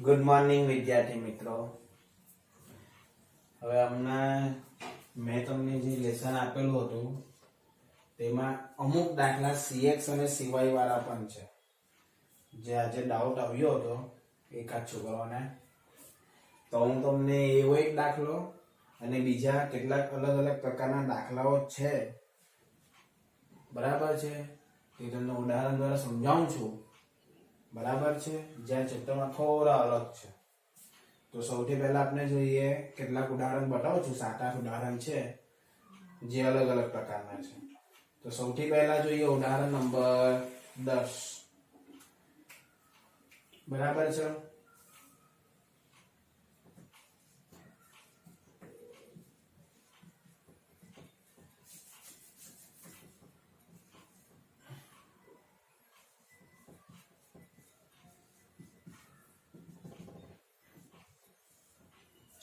Good morning વિદ્યાર્થી મિત્રો। હવે હમણાં મેં તમને જે લેસન આપેલું હતું તેમાં અમુક દાખલા સીએક્સ અને સીવાય વાળા પણ છે, જે આજે ડાઉટ આવ્યો હતો એકાદ છોકરાઓને, તો હું તમને એવો એક દાખલો અને બીજા કેટલાક અલગ અલગ પ્રકારના દાખલાઓ છે, બરાબર છે, તે તમને ઉદાહરણ દ્વારા સમજાવું છું, બરાબર છે, જ્યાં ચિત્રમાં થોડા અલગ છે। તો સૌથી પહેલા આપણે જોઈએ કેટલાક ઉદાહરણ બતાવું છું, 7-8 ઉદાહરણ છે જે અલગ અલગ પ્રકારના છે। તો સૌથી પહેલા જોઈએ ઉદાહરણ નંબર 10, બરાબર છે।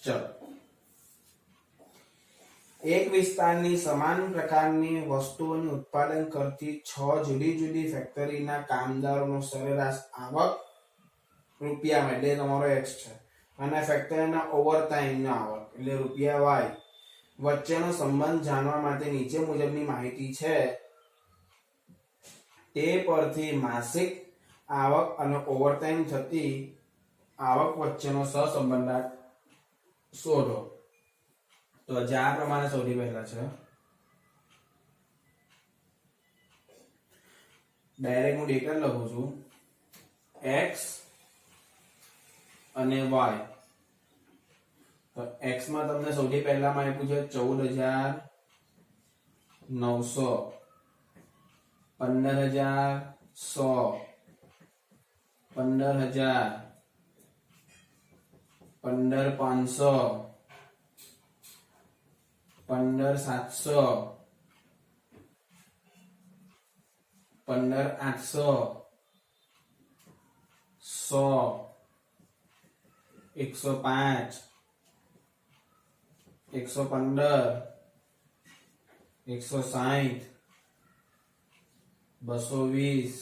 चलो, एक विस्ताરની સમાન પ્રકારની વસ્તુઓનું ઉત્પાદન કરતી 6 જુદી જુદી ફેક્ટરીના કામદારોનો સરેરાશ આવક રૂપિયામાં એટલે તમારો x છે અને ફેક્ટરીના ઓવરટાઈમનો આવક એટલે રૂપિયા y વચ્ચેનો સંબંધ જાણવા માટે નીચે મુજબની માહિતી છે, તે પરથી માસિક આવક અને ઓવરટાઈમ થતી આવક વચ્ચેનો સહસંબંધ શોધો। તો આ પ્રમાણે સૌથી પહેલા છે, ડાયરેક્ટ હું ડેટા લખું છું, x અને y। તો x માં તમને સૌથી પહેલામાં આપ્યું છે 14,900, 15,100, 15,000, 15,500, 15,700, 15,800, 100, 105, 115, 160, 220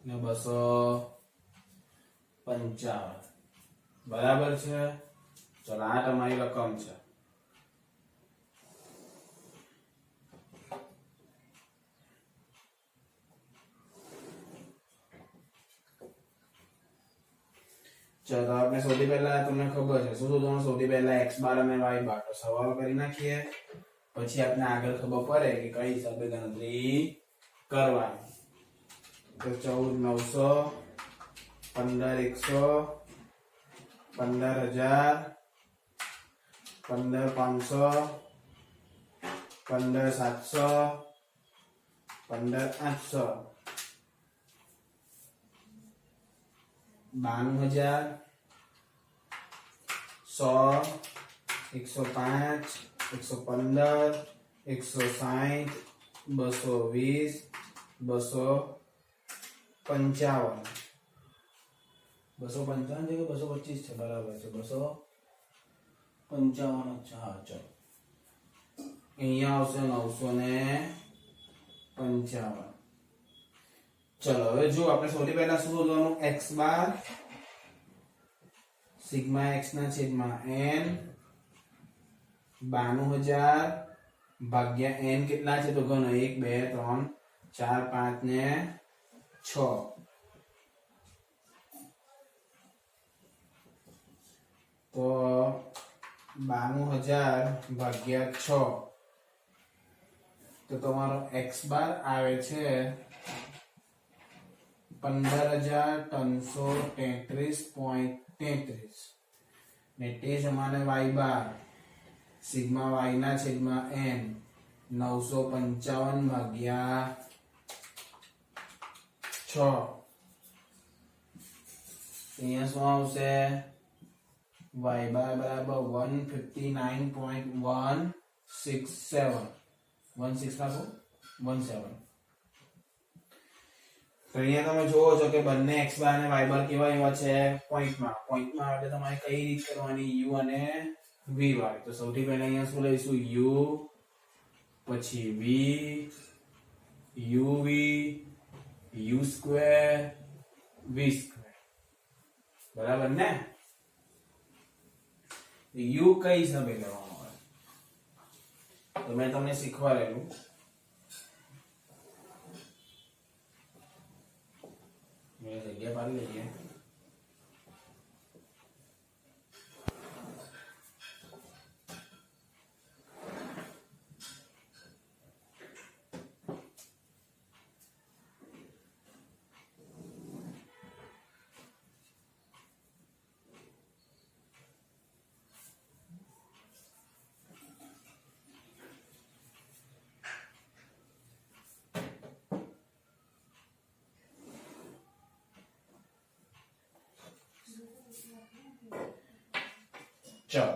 ને 255, બરાબર છે। ચલો, આ તમારી રકમ છે। ચલો, આપણે સૌથી પહેલા તમને ખબર છે શું શોધવાનું, સૌથી પહેલા x બાર અને y બાર, તો સરવાળો કરી નાખીએ, પછી આપણે આગળ ખબર પડે કે કઈ હિસાબે ગણતરી કરવાની। તો 14,900, 15,100, 15,000, 15,500, 15,700, 15,800, 92,000, 100, 105, 115, 160, 220, 255, 255 છે કે 225 છે, બરાબર છે, 255 છે। હા, ચલો, અહીંયા આવશે 955। ચલો, હવે જો આપણે સૌથી પહેલા શું શોધવાનું, x બાર સિગ્મા x ના છેદમાં n, 92,000 ભાગ્યા n કેટલા છે તો ગણો, 1 2 3 4 5 ને 6, તો 92,000 ભાગ્યા 6, તો તમારો x બાર આવે છે 15,333.33 ને તે સમાને y બાર સિગ્મા y ના છેદમાં n 955 ભાગ્યા 6, અહીંયા શું આવશે, y બાર બરાબર 159.167, 16 રાખો 17। તો અહીંયા તમે જોવો છો કે બંને x બાર અને y બાર કેવા એવા છે, પોઈન્ટમાં એટલે તમારે કઈ રીત કરવાની, u અને v વાળી। તો સૌથી પહેલા અહીંયા શું લઈશું, u, પછી v, uv, u square, v square. બરાબર ને? યુ કઈ હિસાબે લેવાનો હોય તો મેં તમને શીખવાડેલું જગ્યા પાડી લઈએ. ચલો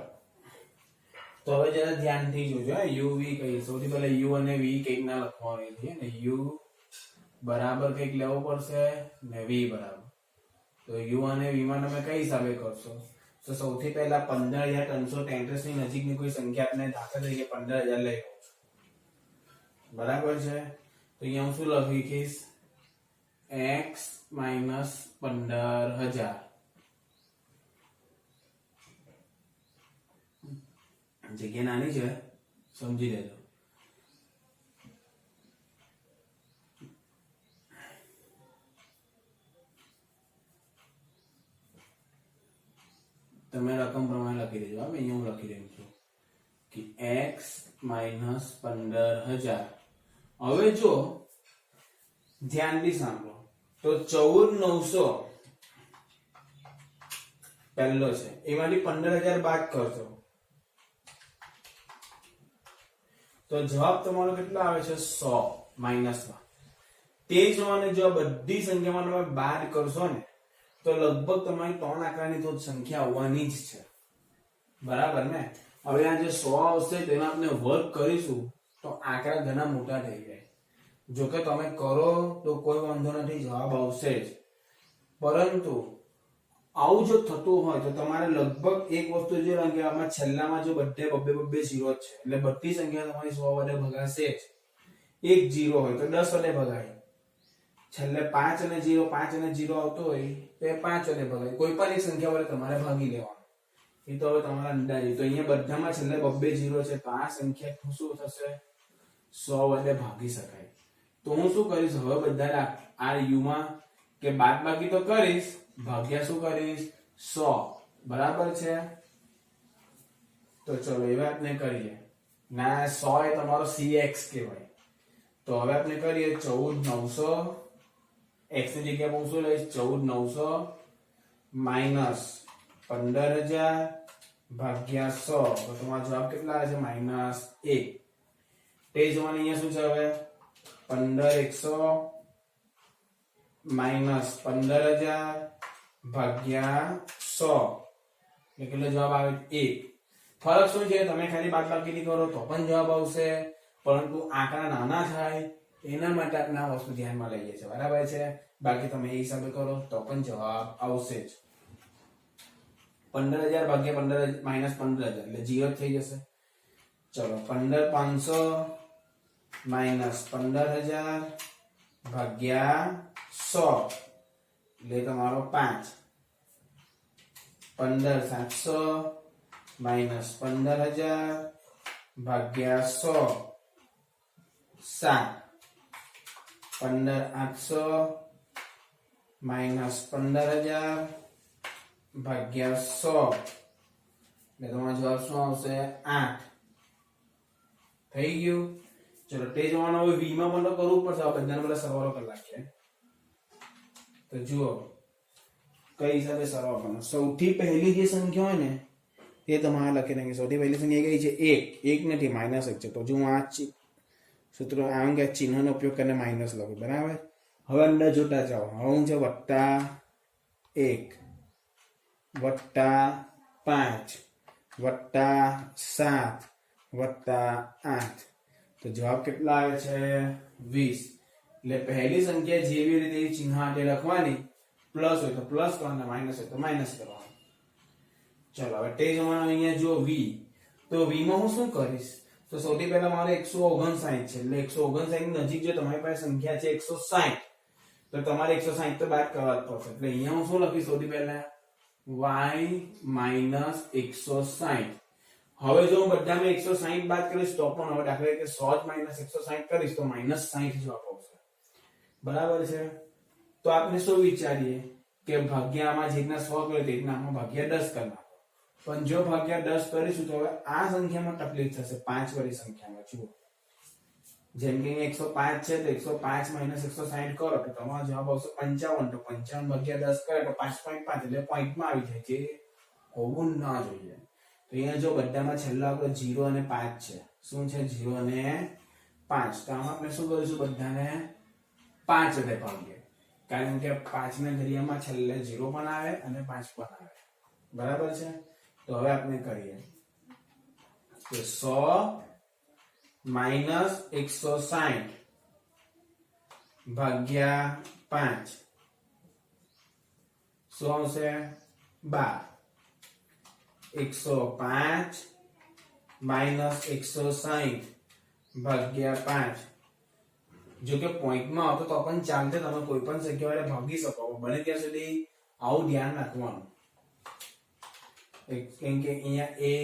તો હવે જરા ધ્યાનથી જોજો. યુ વી કઈ સૌથી પહેલા યુ અને વી કઈક ના લખવાની છે ને યુ બરાબર કઈક લેવો પડશે ને વી બરાબર. તો યુ અને વી માં તમે કઈ હિસાબે કરશો? તો સૌથી પહેલા 15,333 ની નજીકની કોઈ સંખ્યા આપણે દાખલા તરીકે 15,000 લઈ લઉં છું. બરાબર છે? તો અહીંયા હું શું લખીશ? x - 15,000. જગ્યા નાની છે, સમજી લેજો. તમે રકમ પ્રમાણે લખી દેજો. અહીંયા હું લખી રહ્યો છું કે x - 15,000. હવે જો ધ્યાનથી સાંભળો તો 14,900 પહેલો છે, એમાંથી 15,000 બાદ કરશો તો જવાબ તમારો કેટલો આવે છે? 100 માઈનસમાં. તે જ પ્રમાણે જો બધી સંખ્યામાં તમે બાદ કરશો ને તો લગભગ તમારી 3 આંકડાની તો સંખ્યા આવવાની જ છે. બરાબર ને? હવે આ જે 100 આવશે તેના આપણે વર્ગ કરીશું તો આંકડા ઘણા મોટા થઈ જાય. જો કે તમે કરો તો કોઈ વાંધો નથી, જવાબ આવશે જ. પરંતુ આવું જો થતું હોય તો તમારે લગભગ એક વસ્તુ જે કે આમાં છેલ્લામાં જો બધે બબ્બે 0 છે એટલે બધી સંખ્યા તમારી 100 વડે ભગાશે જ. એક 0 હોય તો 10 વડે ભગાય. છેલ્લે 5 અને 0 આવતો હોય તો એ 5 વડે ભગાય. કોઈ પણ એક સંખ્યા વડે તમારે ભાગી લેવાનું. એ તો હવે તમારા અંદાજે. તો અહીંયા બધામાં છેલ્લે બબ્બે 0 છે તો આ સંખ્યા શું થશે? 100 વડે ભાગી શકાય. તો હું શું કરીશ? હવે બધા આ યુ માં કે બાદબાકી તો કરીશ, ભાગ્યા શું કરીશ? 100. બરાબર છે? તો ચલો એ વાત ને કરીએ. ના 100 એ તમારો cx કહેવાય. તો હવે આપણે કરીએ 14,900 x ની જગ્યાએ હું શું લઈશ? 14,900 માઈનસ 15,000 ભાગ્યા 100. તો તમારો જવાબ કેટલા આવે છે? -1. તે જ મને અહીંયા શું છે? હવે 15,100 માઈનસ 15,000 ભાગ્યા 100 એટલે કેટલો જવાબ આવે? 1. ફરક શું છે? તમે ખાલી બાદબાકી કરો તો પણ જવાબ આવશે, પરંતુ આંકડા નાના થાય એના માટે આપણે આ વસ્તુ ધ્યાનમાં લઈએ છીએ. બરાબર છે? બાકી તમે એ હિસાબે કરો તો પણ જવાબ આવશે જ. 15,000 ભાગ્યા 15,000 માઈનસ 15,000 એટલે 0 થઈ જશે. ચલો 15,500 માઈનસ 15,000 ભાગ્યા 100 એટલે તમારો 5. 15,700 માઈનસ 15,000 ભાગ્યા 100 7. 15,800 માઈનસ 15,000 ભાગ્યા 100 એટલે તમારો જવાબ શું આવશે? 8. થઈ ગયું. ચલો તે જવાનો હવે v માં પણ કરવું પડશે. આ બધાને બધા સરવાળો કરી નાખીએ. તો જુઓ કઈ હિસાબે સરવાળો કરવાનો. સૌથી પહેલી જે સંખ્યા હોય ને તે તમારે લખી નાખી. સૌથી પહેલી સંખ્યા કઈ છે? 1 નથી, -1 છે. તો જો હું આ સૂત્ર આમ કે ચિહ્નનો ઉપયોગ કરીને માઈનસ લખું. બરાબર? હવે અંદર જોતા જાઓ. હવે હું છે +1 +5 +7 +8 તો જવાબ કેટલા આવે છે? 20. એટલે પહેલી સંખ્યા જેવી રીતે ચિહ્ન હાથે લખવાની, પ્લસ હોય તો પ્લસ કરવાના, માઈનસ હોય તો માઈનસ કરવાનું. ચલો હવે તે જમાનો અહીંયા જો v, તો v માં હું શું કરીશ? તો સૌથી પહેલા મારે 159 છે એટલે 159 ની નજીક જો તમારી પાસે સંખ્યા છે 160 તો તમારે 160 તો બાદ કરવા જ પડશે. એટલે અહીંયા હું શું લખીશ? સૌથી પહેલા y માઇનસ 160. હવે જો હું બધામાં 160 બાદ કરીશ તો પણ હવે દાખલા તરીકે 100 જ માઇનસ 160 કરીશ તો માઇનસ 60 જવાબ આવશે. બરાબર છે. તો આપણે શું વિચારીએ કે ભાગ્યામાં જે રીતના 100 કર્યો તે રીતના આમાં ભાગ્યા 10 કરી નાખો. પણ જો ભાગ્યા 10 કરીશું તો હવે આ સંખ્યામાં તકલીફ થશે 5 વાળી સંખ્યામાં. જુઓ જેમ કે 105 છે તો 105 માઇનસ 160 કરો તો તમારો જવાબ આવશે 55. તો 55 ભાગ્યા 10 કરે તો 5.5 એટલે પોઈન્ટમાં આવી જાય, જે હોવું ના જોઈએ. તો અહીંયા જો બધામાં છેલ્લો આપણો 0 અને 5 છે. શું છે? 0 અને 5. તો આમાં આપણે શું કરીશું? બધાને 5 વડે ભાગીએ, કારણ કે 5 ના ઘડિયામાં છેલ્લે 0 પણ આવે અને 5 પણ આવે. બરાબર છે. તો હવે આપણે કરીએ કે 100 માઇનસ 160 ભાગ્યા 5 શું આવશે? 12. 105 માઇનસ 160 ભાગ્યા 5. જો કે પોઈન્ટમાં આવતો તો પણ ચાલશે, તમે કોઈ પણ સંખ્યા વડે ભાગી શકો. બને ત્યાં સુધી આવું ધ્યાન રાખવાનું, કેમ કે અહીંયા a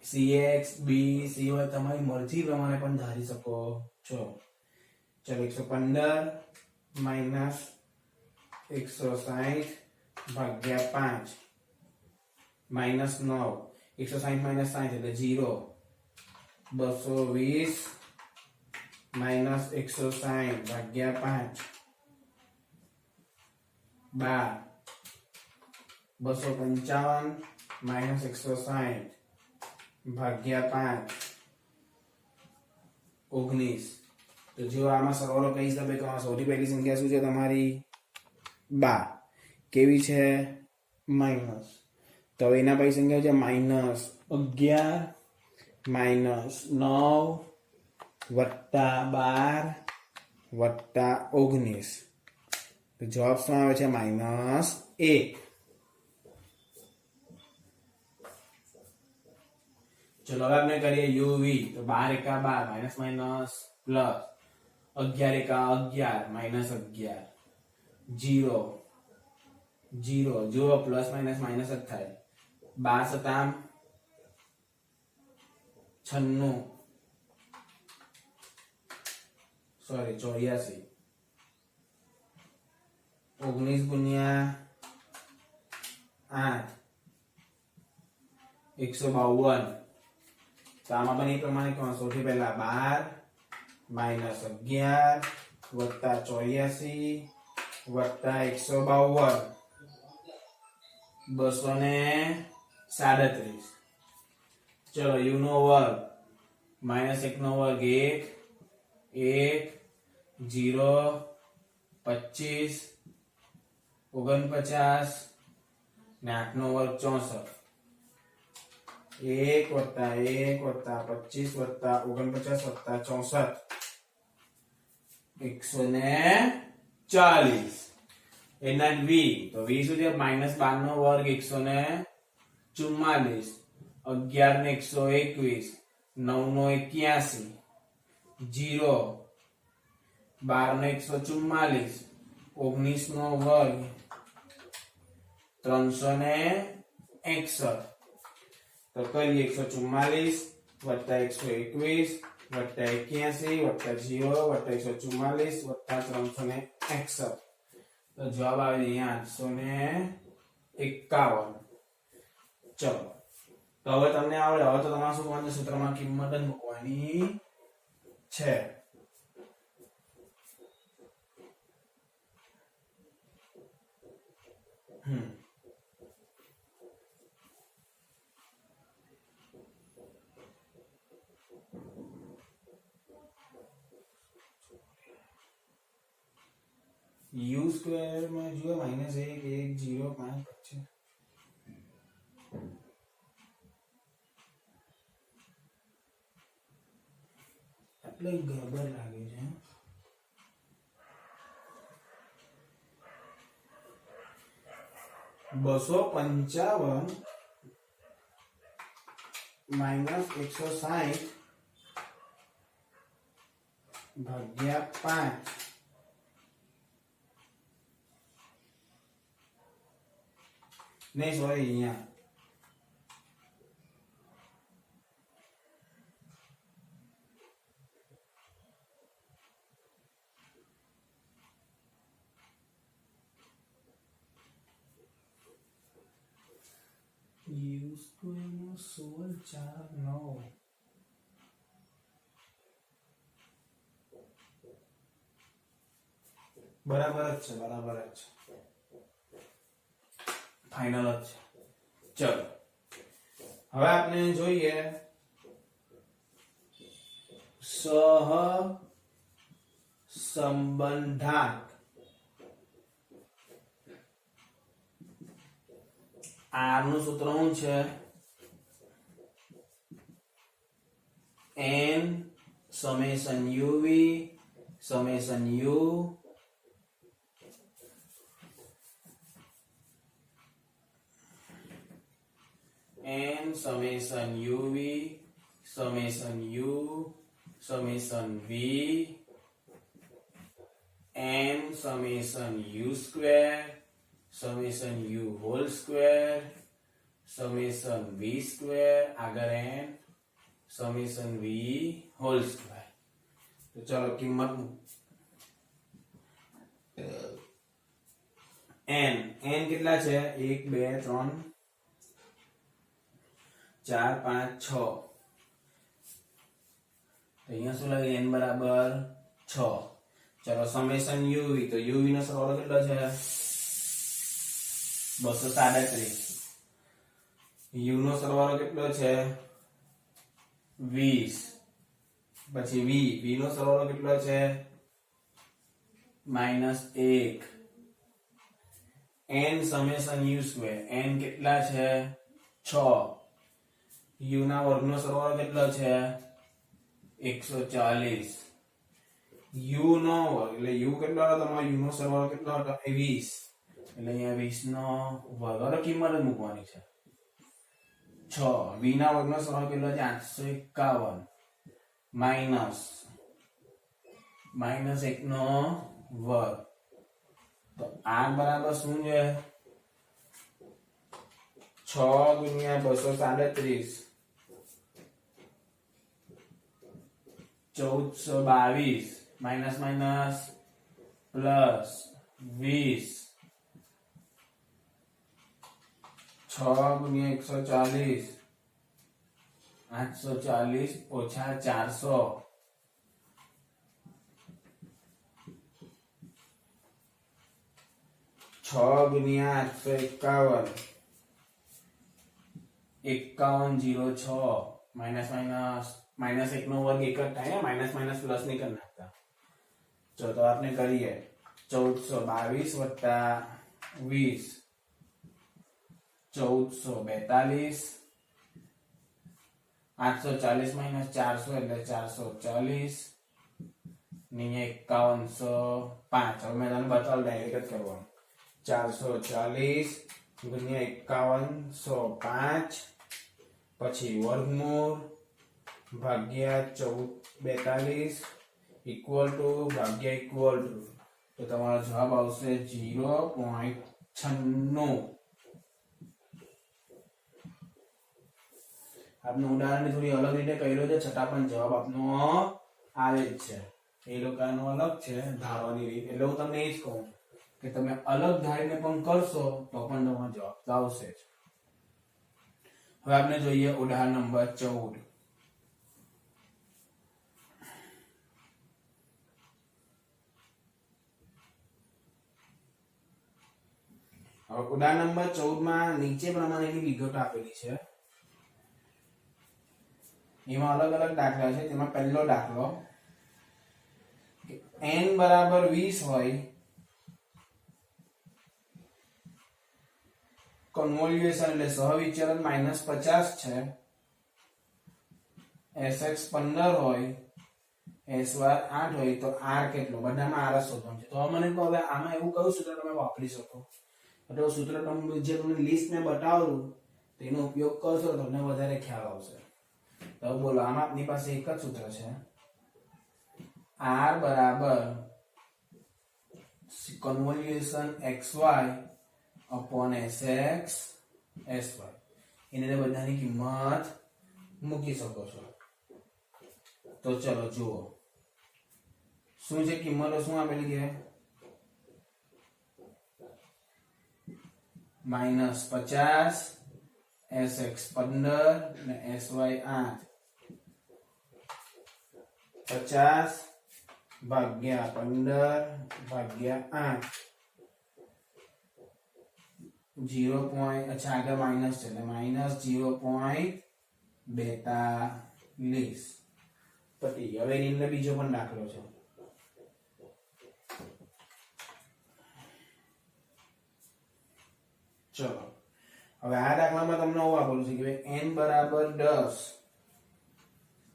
cx b cy તમારી મરજી પ્રમાણે પણ ધારી શકો છો. ચલો 115 માઇનસ 160 ભાગ્યા 5 માઇનસ 9. 160 માઇનસ 60 એટલે 0. 220 માઇનસ 160 ભાગ્યા 5 12. 255 માઇનસ 160 ભાગ્યા 5 19. તો જો આમાં સરવાળો કઈ હિસાબે તો સૌથી પહેલી સંખ્યા શું છે તમારી? 12. કેવી છે? માઇનસ. તો એના પછી સંખ્યા છે માઇનસ 11 માઇનસ 9 વત્તા 12 વત્તા 19. તો જવાબ શું આવે છે? માઇનસ 1. ચલો હવે આપણે કરીએ uv. તો 12 એકા 12 માઇનસ માઇનસ પ્લસ 11 એકા 11 માઇનસ 11 0 0. જો પ્લસ માઇનસ માઇનસ જ થાય. 12 સતામ 96 સોરી 84. 19 ગુણ્યા 8 152. તો આમાં પણ એ પ્રમાણે કહો. સૌથી પહેલા 12 માઇનસ 11 વત્તા 84 વત્તા 152 237. ચલો u નો વર્ગ માઇનસ 1 નો વર્ગ 1 0 25 49 ને 8 નો વર્ગ 64. 1 વત્તા 1 વત્તા 25 વત્તા 49 વત્તા 64 140. એના v. તો v શું છે? માઇનસ 12 નો વર્ગ 144 11 ને 121 9 નો 81 0 12 નો 144 19 નો વર્ગ 361. તો કરીએ 144 વત્તા 121 વત્તા 81 વત્તા 0 વત્તા 144 વત્તા 361. તો જવાબ આવે અહીંયા 851. ચલો તો હવે તમને આવડે. હવે તો તમારે શું કરવાનું? સૂત્રમાં કિંમત જ મૂકવાની છે. u સ્ક્વેર માં જો માઇનસ 1 1 0 5 છે. એટલે ગડબડ લાગે છે. $255 માઇનસ 160 ભાગ્યા 5 नहीं सॉरी અહીંયા યુ સ્ક્વેર નો 16 4 9 બરાબર જ છે ફાઇનલ જ છે ચલો હવે આપણે જોઈએ સહ સંબંધાંક R નું સૂત્ર શું છે n summation uv summation u n summation uv summation u summation v n summation u square summation u whole square summation v square આગળ n summation v whole square તો ચલો કિંમત n કેટલા છે 1 2 3 4 5 6 અહીંયા શું લાગે n બરાબર 6 ચલો સમેશન uv તો uv નો સરવાળો કેટલો છે 237 u નો સરવાળો કેટલો છે 20 પછી v નો સરવાળો કેટલો છે -1 n summation u square n કેટલા છે 6 u ના વર્ગનો સરવાળો કેટલો છે 140 u નો વર્ગ એટલે u કેટલો હતો તમારો u નો સરવાળો કેટલો હતો 20 એટલે અહીંયા 20 નો વર્ગ હવે કિંમત જ મૂકવાની છે 6 v ના વર્ગનો સરવાળો કેટલો છે 851 માઈનસ 1 નો વર્ગ તો r બરાબર શું છે 6 ગુણ્યા 237 1422 માઇનસ માઇનસ પ્લસ 20 6 ગુણ્યા 140 840 ઓછા 400 6 ગુણ્યા 851 માઇનસ માઇનસ માઇનસ 1 નો વર્ગ એક જ થાય માઇનસ માઇનસ પ્લસ નહીં કરી નાખતા ચલો તો આપણે કરીએ 1422 વત્તા 20 1442 840 માઇનસ 400 એટલે 440 ને 5105 હવે મેં તમને બતાવ્યું ડાયરેક્ટ જ કરવાનું 440 ગુણ્યા 5105 પછી વર્ગમૂળ ભાગ્યા 42 ઇક્વલ ટુ ભાગ્યા ઇક્વલ ટુ તો તમારો જવાબ આવશે 0.96 આપનું ઉદાહરણ થોડી અલગ રીતે કર્યો છે છતાં પણ જવાબ આપનો આવે જ છે એ લોકોનો અલગ છે ધારવાની રીત એટલે હું તમને એ જ કહું કે તમે અલગ ધારીને પણ કરશો તો પણ તમારો જવાબ તો આવશે જ હવે આપણે જોઈએ ઉદાહરણ નંબર 14 હવે ઉદાહરણ નંબર 14 માં નીચે પ્રમાણેની વિગતો આપેલી છે એમાં અલગ અલગ દાખલા છે તેમાં પહેલો દાખલો n બરાબર 20 હોય કન્વોલ્યુશન એટલે સહવિચલન -50 છે sx 15 હોય sy 8 હોય તો r કેટલો બધામાં r શોધવાનું છે તો મને કહો હવે આમાં એવું કયું સૂત્ર તમે વાપરી શકો તો સૂત્ર તમને જે તમને લિસ્ટ મેં બતાવ્યું તેનો ઉપયોગ કરશો તો તમને વધારે ખ્યાલ આવશે તો બોલો આમાં આપની પાસે એક જ સૂત્ર છે r બરાબર convolution xy upon sx sy એને બધાની કિંમત મૂકી શકો છો। તો ચલો જુઓ શું છે કિંમતો શું આપેલી છે -50 sx 15 ને sy 8 50 ભાગ્યા 15 ભાગ્યા 8 0. अच्छा આગળ માઈનસ છે એટલે -0.42 પતી ગયો। હવે એની અંદર બીજો પણ દાખલો છે ચલો હવે આ દાખલામાં તમને એવું આપેલું છે કે n બરાબર 10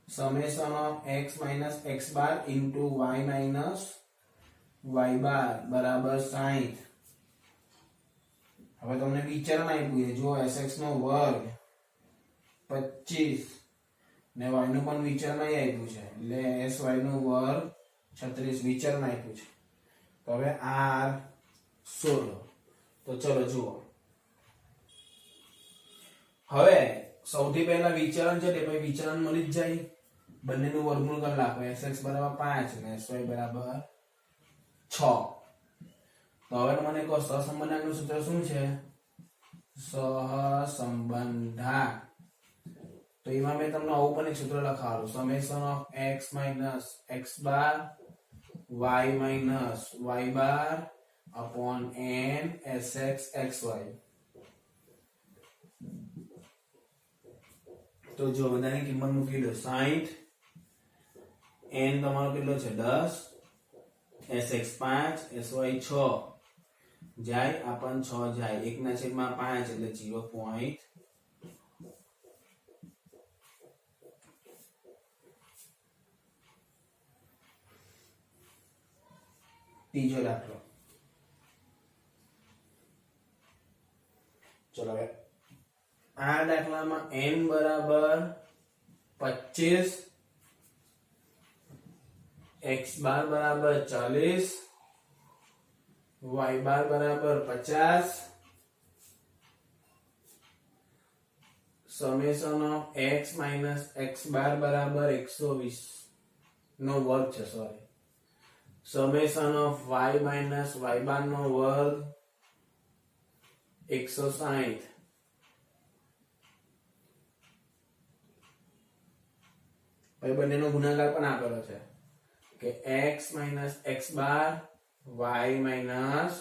summation of x minus x bar into y minus y બાર બરાબર 60। હવે તમને વિચરણ આપ્યું છે જો sx નો વર્ગ 25 ને y નું પણ વિચરણ આપ્યું છે એટલે sy નો વર્ગ 36 વિચરણ આપ્યું છે। તો હવે r શોધો। તો ચલો જુઓ હવે સૌથી પહેલા વિચરણ છે તે પછી વિચરણ મળી જ જાય બંનેનું વર્ગમૂળ કરી નાખો sx બરાબર 5 ને sy બરાબર 6। તો હવે મને કહો સહસંબંધાંકનું સૂત્ર શું છે સહસંબંધાંક। તો એમાં મેં તમને આવું પણ એક સૂત્ર લખાવેલું summation of x minus x bar y minus y bar upon n sx xy। તો જો બધાની કિંમત મૂકી દો 60 n તમારો કેટલો છે 10 sx 5 sy 6 જાય આપણ 6 જાય 1/5 એટલે 0. ત્રીજો દાખલો ચલો હવે આ દાખલામાં n બરાબર 25 x બાર બરાબર 40 y બાર બરાબર 50 summation of x minus x બાર બરાબર 120 નો વર્ગ છે sorry summation of y minus y બાર નો વર્ગ 160। ભાઈ બંનેનો ગુણાકાર પણ આપેલો છે કે x minus x bar y minus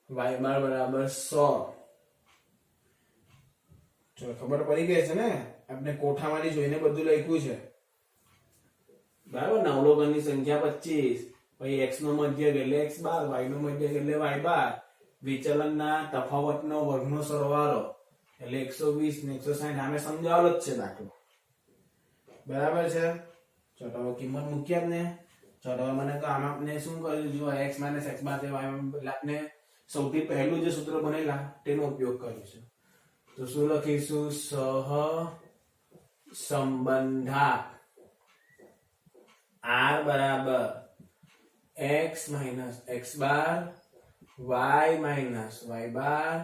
y બાર બરાબર 100। ચલો ખબર પડી ગઈ છે ને આપણે કોઠામાંથી જોઈને બધું લખ્યું છે બરાબર નવલોકનની સંખ્યા 25 પછી x નો મધ્યક એટલે x બાર y નો મધ્યક એટલે y બાર વિચલનના તફાવતનો વર્ગનો સરવાળો એટલે 120 ને 160 આમે સમજાવેલો જ છે દાખલો બરાબર છે। ચલો હવે કિંમત મૂકી આપને ચલો મને તો આમાં આપણે શું કર્યું જો x - x બાર તે y આપણે સૌથી પહેલું જે સૂત્ર બનેલા તેનો ઉપયોગ કરીશું। તો શું લખીશું સહસંબંધાંક r બરાબર x minus x bar y minus y બાર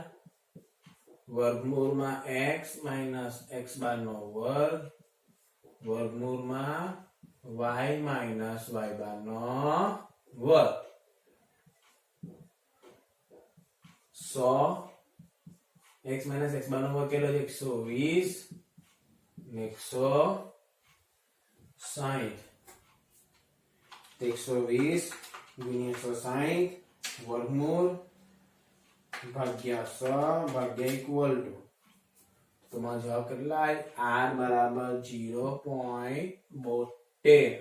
વર્ગમૂળમાં x માઈનસ x બાર નો વર્ગ વર્ગમૂળમાં y માઈનસ y બાર નો વર્ગ 100 x માઈનસ x બાર નો વર્ગ કેટલો છે 120 ને 160 120 ગુણ્યા 160 વર્ગમૂળ ભાગ્યા 100 ભાગ્યા ઇક્વલ ટુ તમારો જવાબ કેટલા r બરાબર 0.72।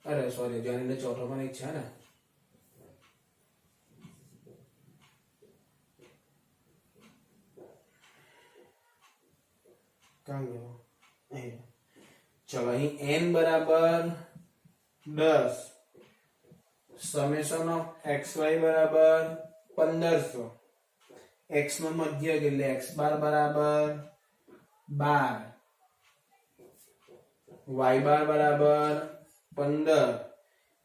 અરે સોરી જાની ને ચોથો પણ એક છે ને કાં ગયો चलो અહીં n बराबर 10 સમેશન ઓફ xy બરાબર 1500 x નો મધ્યક એટલે x બાર બરાબર 12 y બાર બરાબર 15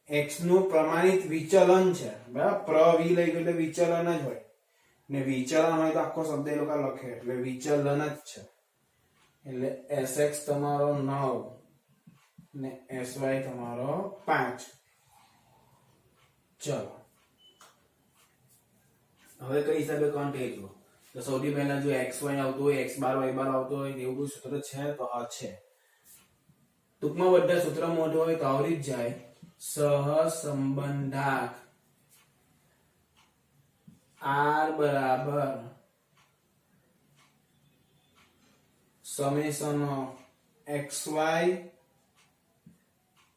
x નું પ્રમાણિત વિચલન છે બરાબર પ્રવિ લઈ ગયો એટલે વિચલન જ હોય ને વિચલન હોય તો આખો શબ્દ એ લોકો લખે એટલે વિચલન જ છે એટલે sx તમારો 9 ને sy તમારો 5 ચલો હવે કઈ હિસાબે કોન્ટેજ જો તો સૌથી પહેલા જો xy આવતો હોય x બાર y બાર આવતો હોય એવું કોઈ સૂત્ર છે તો આ છે ટૂંકમાં બધા સૂત્ર મોટો હોય તો આવડી જ જાય સહસંબંધાક r બરાબર summation xy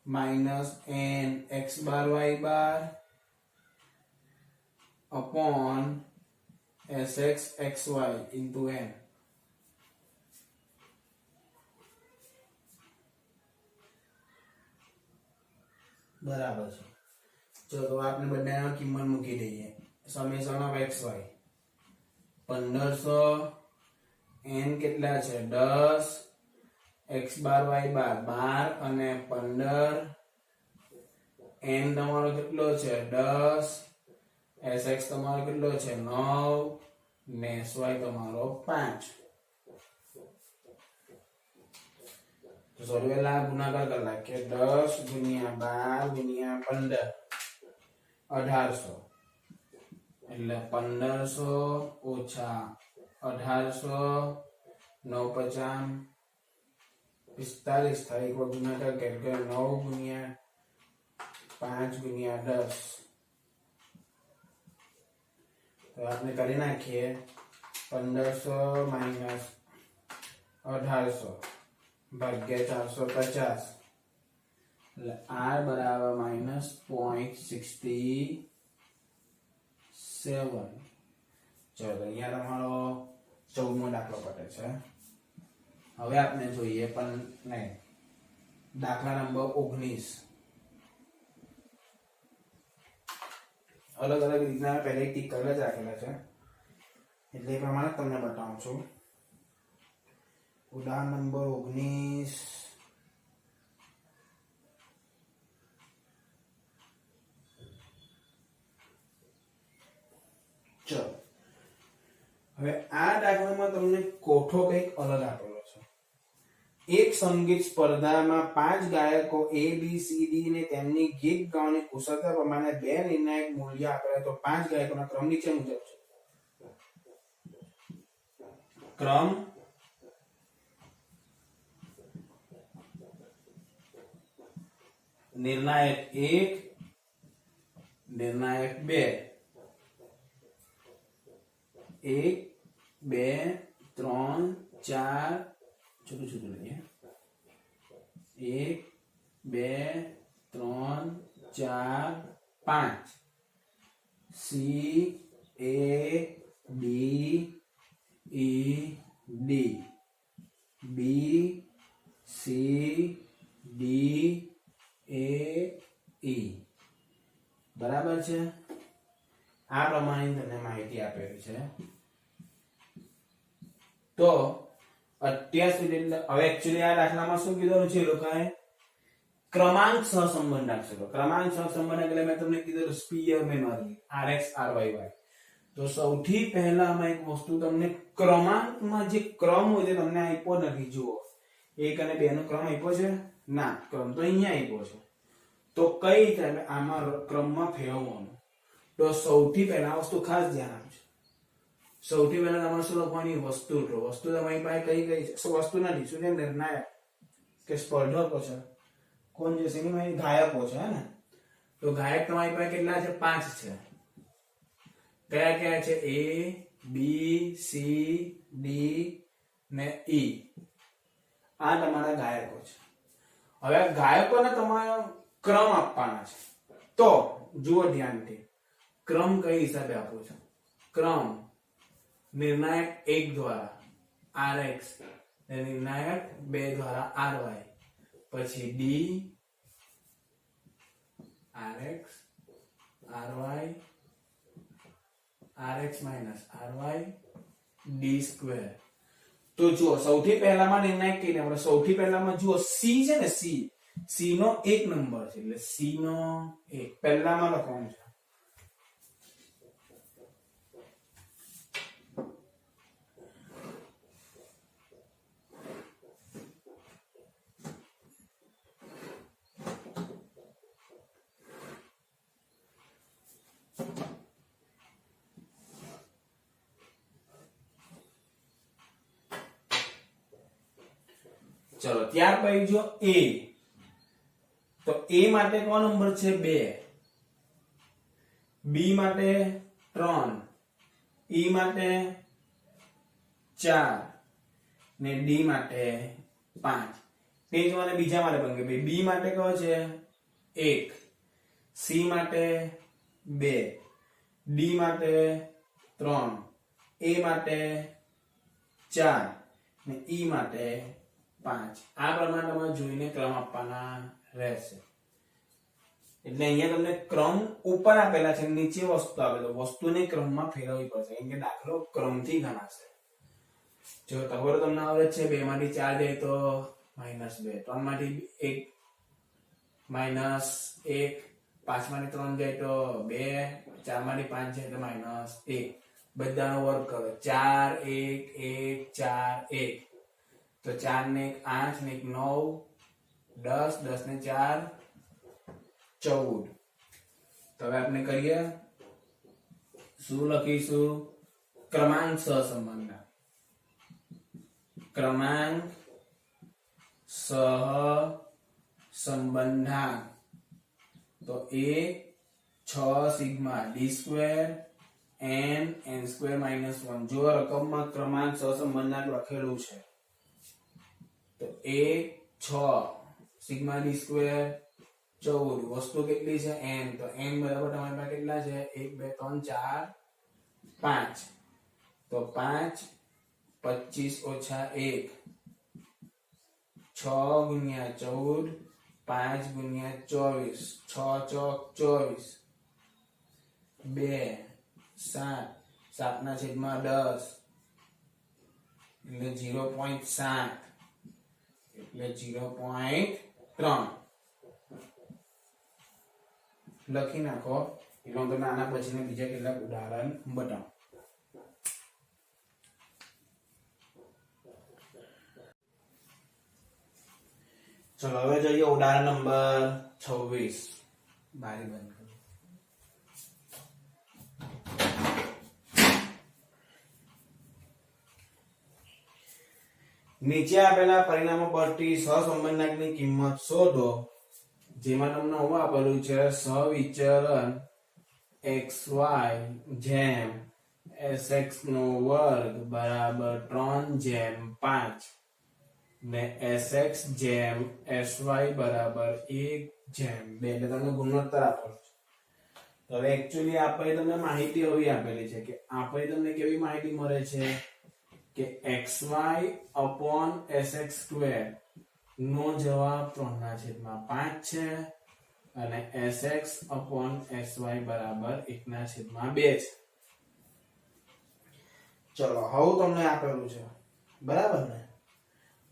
minus n x bar y બાર upon sx xy into n બરાબર છે ચલો આપણે બધાની કિંમત મૂકી દઈએ સમેશન ઓફ xy 1500 n કેટલા છે 10 x બાર y બાર 12 અને 15 n તમારો કેટલો છે 10 sx તમારો કેટલો છે 9 ને sy તમારો 5 તો સોલ્વેલા ગુણાકાર કરી નાખીએ 10 ગુણ્યા 12 ગુણ્યા 15 1800 એટલે 1500 ઓછા 1800 9 50 45 થાય એક ગુણાકાર કરીએ 9 ગુણ્યા 5 ગુણ્યા 10 તો આપણે કરી નાખીએ 1500 માઈનસ 1800 ભાગ્યા 450 એટલે r બરાબર માઈનસ 0.67 ચલો અહીંયા તમારો 14મો દાખલો પટે છે હવે આપણે જોઈએ પણ નહીં દાખલા નંબર 19 અલગ અલગ રીતના પહેલે ટીક કરેલા જ રાખેલા છે એટલે એ પ્રમાણે તમને બતાવું છું ઉદાહરણ નંબર 19 ચલો હવે આ દાખલામાં તમને કોઠો કંઈક અલગ આપેલો છે એક સંગીત સ્પર્ધામાં 5 ગાયકો A B C D ને તેમની ગીત ગાવાની કુશળતા પ્રમાણે બે નિર્ણાયક મૂલ્ય આપેલા તો 5 ગાયકોના ક્રમ નીચે મુજબ છે ક્રમ निर्णायक 1 निर्णायक 2 1 2 3 4 छोटू छोटू लगे 1 2 3 4 5 C A D E D B C D A E બરાબર છે આ પ્રમાણે તમને માહિતી આપેલી છે તો અત્યાર સુધી હવે એક્ચ્યુઅલી આ દાખલામાં શું કીધું છે લોકોએ ક્રમાંક સહસંબંધ આપશો ક્રમાંક સહસંબંધ એટલે મેં તમને કીધું સ્પીયરમેન rx ry y તો સૌથી પહેલા અમે એક વસ્તુ તમને ક્રમાંકમાં જે ક્રમ હોય છે તમને આપ્યો નથી જુઓ 1 અને 2 નો ક્રમ આપ્યો છે ના ક્રમ તો અહીંયા આપ્યો છે તો કઈ રીતે આમાં ક્રમમાં ફેરવવાનું તો સૌથી પહેલા આ વસ્તુ ખાસ ધ્યાન આપજો સૌથી પહેલા તમારે શું લખવાની વસ્તુ તો વસ્તુ તમારી પાસે કઈ કઈ છે વસ્તુ નથી શું છે નિર્ણાયક કે સ્પર્ધકો છે કોણ જે સિનેમા ગાયકો છે ને તો ગાયક તમારી પાસે કેટલા છે 5 છે કયા કયા છે A B C D ને E આ તમારા ગાયકો છે હવે ગાયકોને તમારે ક્રમ આપવાના છે તો જુઓ ધ્યાનથી ક્રમ કઈ હિસાબે આપો છો ક્રમ નિર્ણાયક 1 દ્વારા rx અને નિર્ણાયક 2 દ્વારા ry પછી d rx ry rx minus ry d square તો જુઓ સૌથી પહેલામાં નિર્ણાયક કહીને આપણે સૌથી પહેલામાં જુઓ સી છે ને સી નો 1 નંબર છે એટલે સી નો 1 પહેલામાં લખવાનું છે. ચલો ત્યાર પછી જો એ તો એ માટે કયો નંબર છે 2, બી માટે 3, ઈ માટે 4 ને ડી માટે 5. તે જ મને બીજા માટે પણ કે ભાઈ બી માટે કયો છે 1, સી માટે 2, ડી માટે 3, એ માટે 4 ને ઈ માટે 5. આ પ્રમાણે તમારે જોઈને ક્રમ આપવાના રહેશે. એટલે અહીંયા તમને ક્રમ ઉપર આપેલા છે, નીચે વસ્તુ આપેલો, વસ્તુને ક્રમમાં ફેરવવી પડશે કેમ કે દાખલો ક્રમથી ગણાશે. જો તગોરો તમને આવડે છે 2 માંથી 4 જાય તો -2, 3 માંથી 1 -1, 5 માંથી 3 જાય તો 2, 4 માંથી 5 જાય તો -1. બધાનો વર્ગ કરો 4 1 1 4 1 તો 4 ને 1 8 ને 1 9 10, 10 ને 4 14. તો હવે આપણે કરીએ શું લખીશું ક્રમાંક સહસંબંધ. ક્રમાંક સહસંબંધાંક તો એ 6 sigma D square n square -1. જો રકમમાં ક્રમાંક સહસંબંધાંક લખેલું છે તો 1 6 સિગ્મા ડી સ્ક્વેર 14, વસ્તુ કેટલી છે n, તો n બરાબર તમારી પાસે કેટલા છે 1 2 3 4 5. તો 5 25 - 1 6 ગુણ્યા 14, 5 ગુણ્યા 24, 6 ચોક 24, 2 7, 7 ના છેદમાં 10 એટલે 0.7 એટલે 0.3 લખી નાખો. એટલે હું તમને આના પછીના બીજા કેટલાક ઉદાહરણ બતાવું. ચલો હવે જોઈએ ઉદાહરણ નંબર 26. બારી બંધ કરો. નીચે આપેલા પરિણામો પરથી સહસંબંધાંકની કિંમત શોધો. જેમાં તમને હું આપેલું છે સહવિચરણ xy જેમ sx નો વર્ગ બરાબર 3/5 ને sx જેમ sy બરાબર 1/2. એટલે તમને ગુણોત્તર આપેલો છે. તો હવે એકચ્યુઅલી આપણે તમને માહિતી એવી આપેલી છે કે આપણે તમને કેવી માહિતી મળે છે કે xy/sx² નો જવાબ 3/5 છે અને sx/sy બરાબર 1/2 છે. ચલો હવે તમને આપેલું છે બરાબર ને.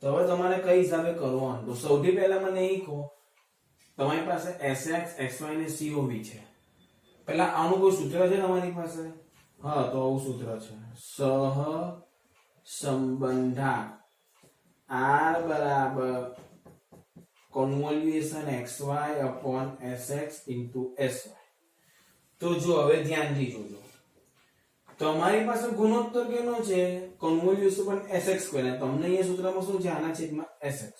તો હવે તમારે કઈ હિસાબે કરવાનું, તો સૌથી પહેલા મને એ કહો તમારી પાસે sx xy ને cob છે. પહેલા આનું કોઈ સૂત્ર છે તમારી પાસે? હા, તો આવું સૂત્ર છે સહસંબંધાંક r બરાબર convolution xy/sx sy. તો જો હવે ધ્યાનથી જોજો, તમારી પાસે ગુણોત્તર કેનો છે convolution sx² ને તમને અહીંયા સૂત્રમાં શું છે આના છેદમાં sx.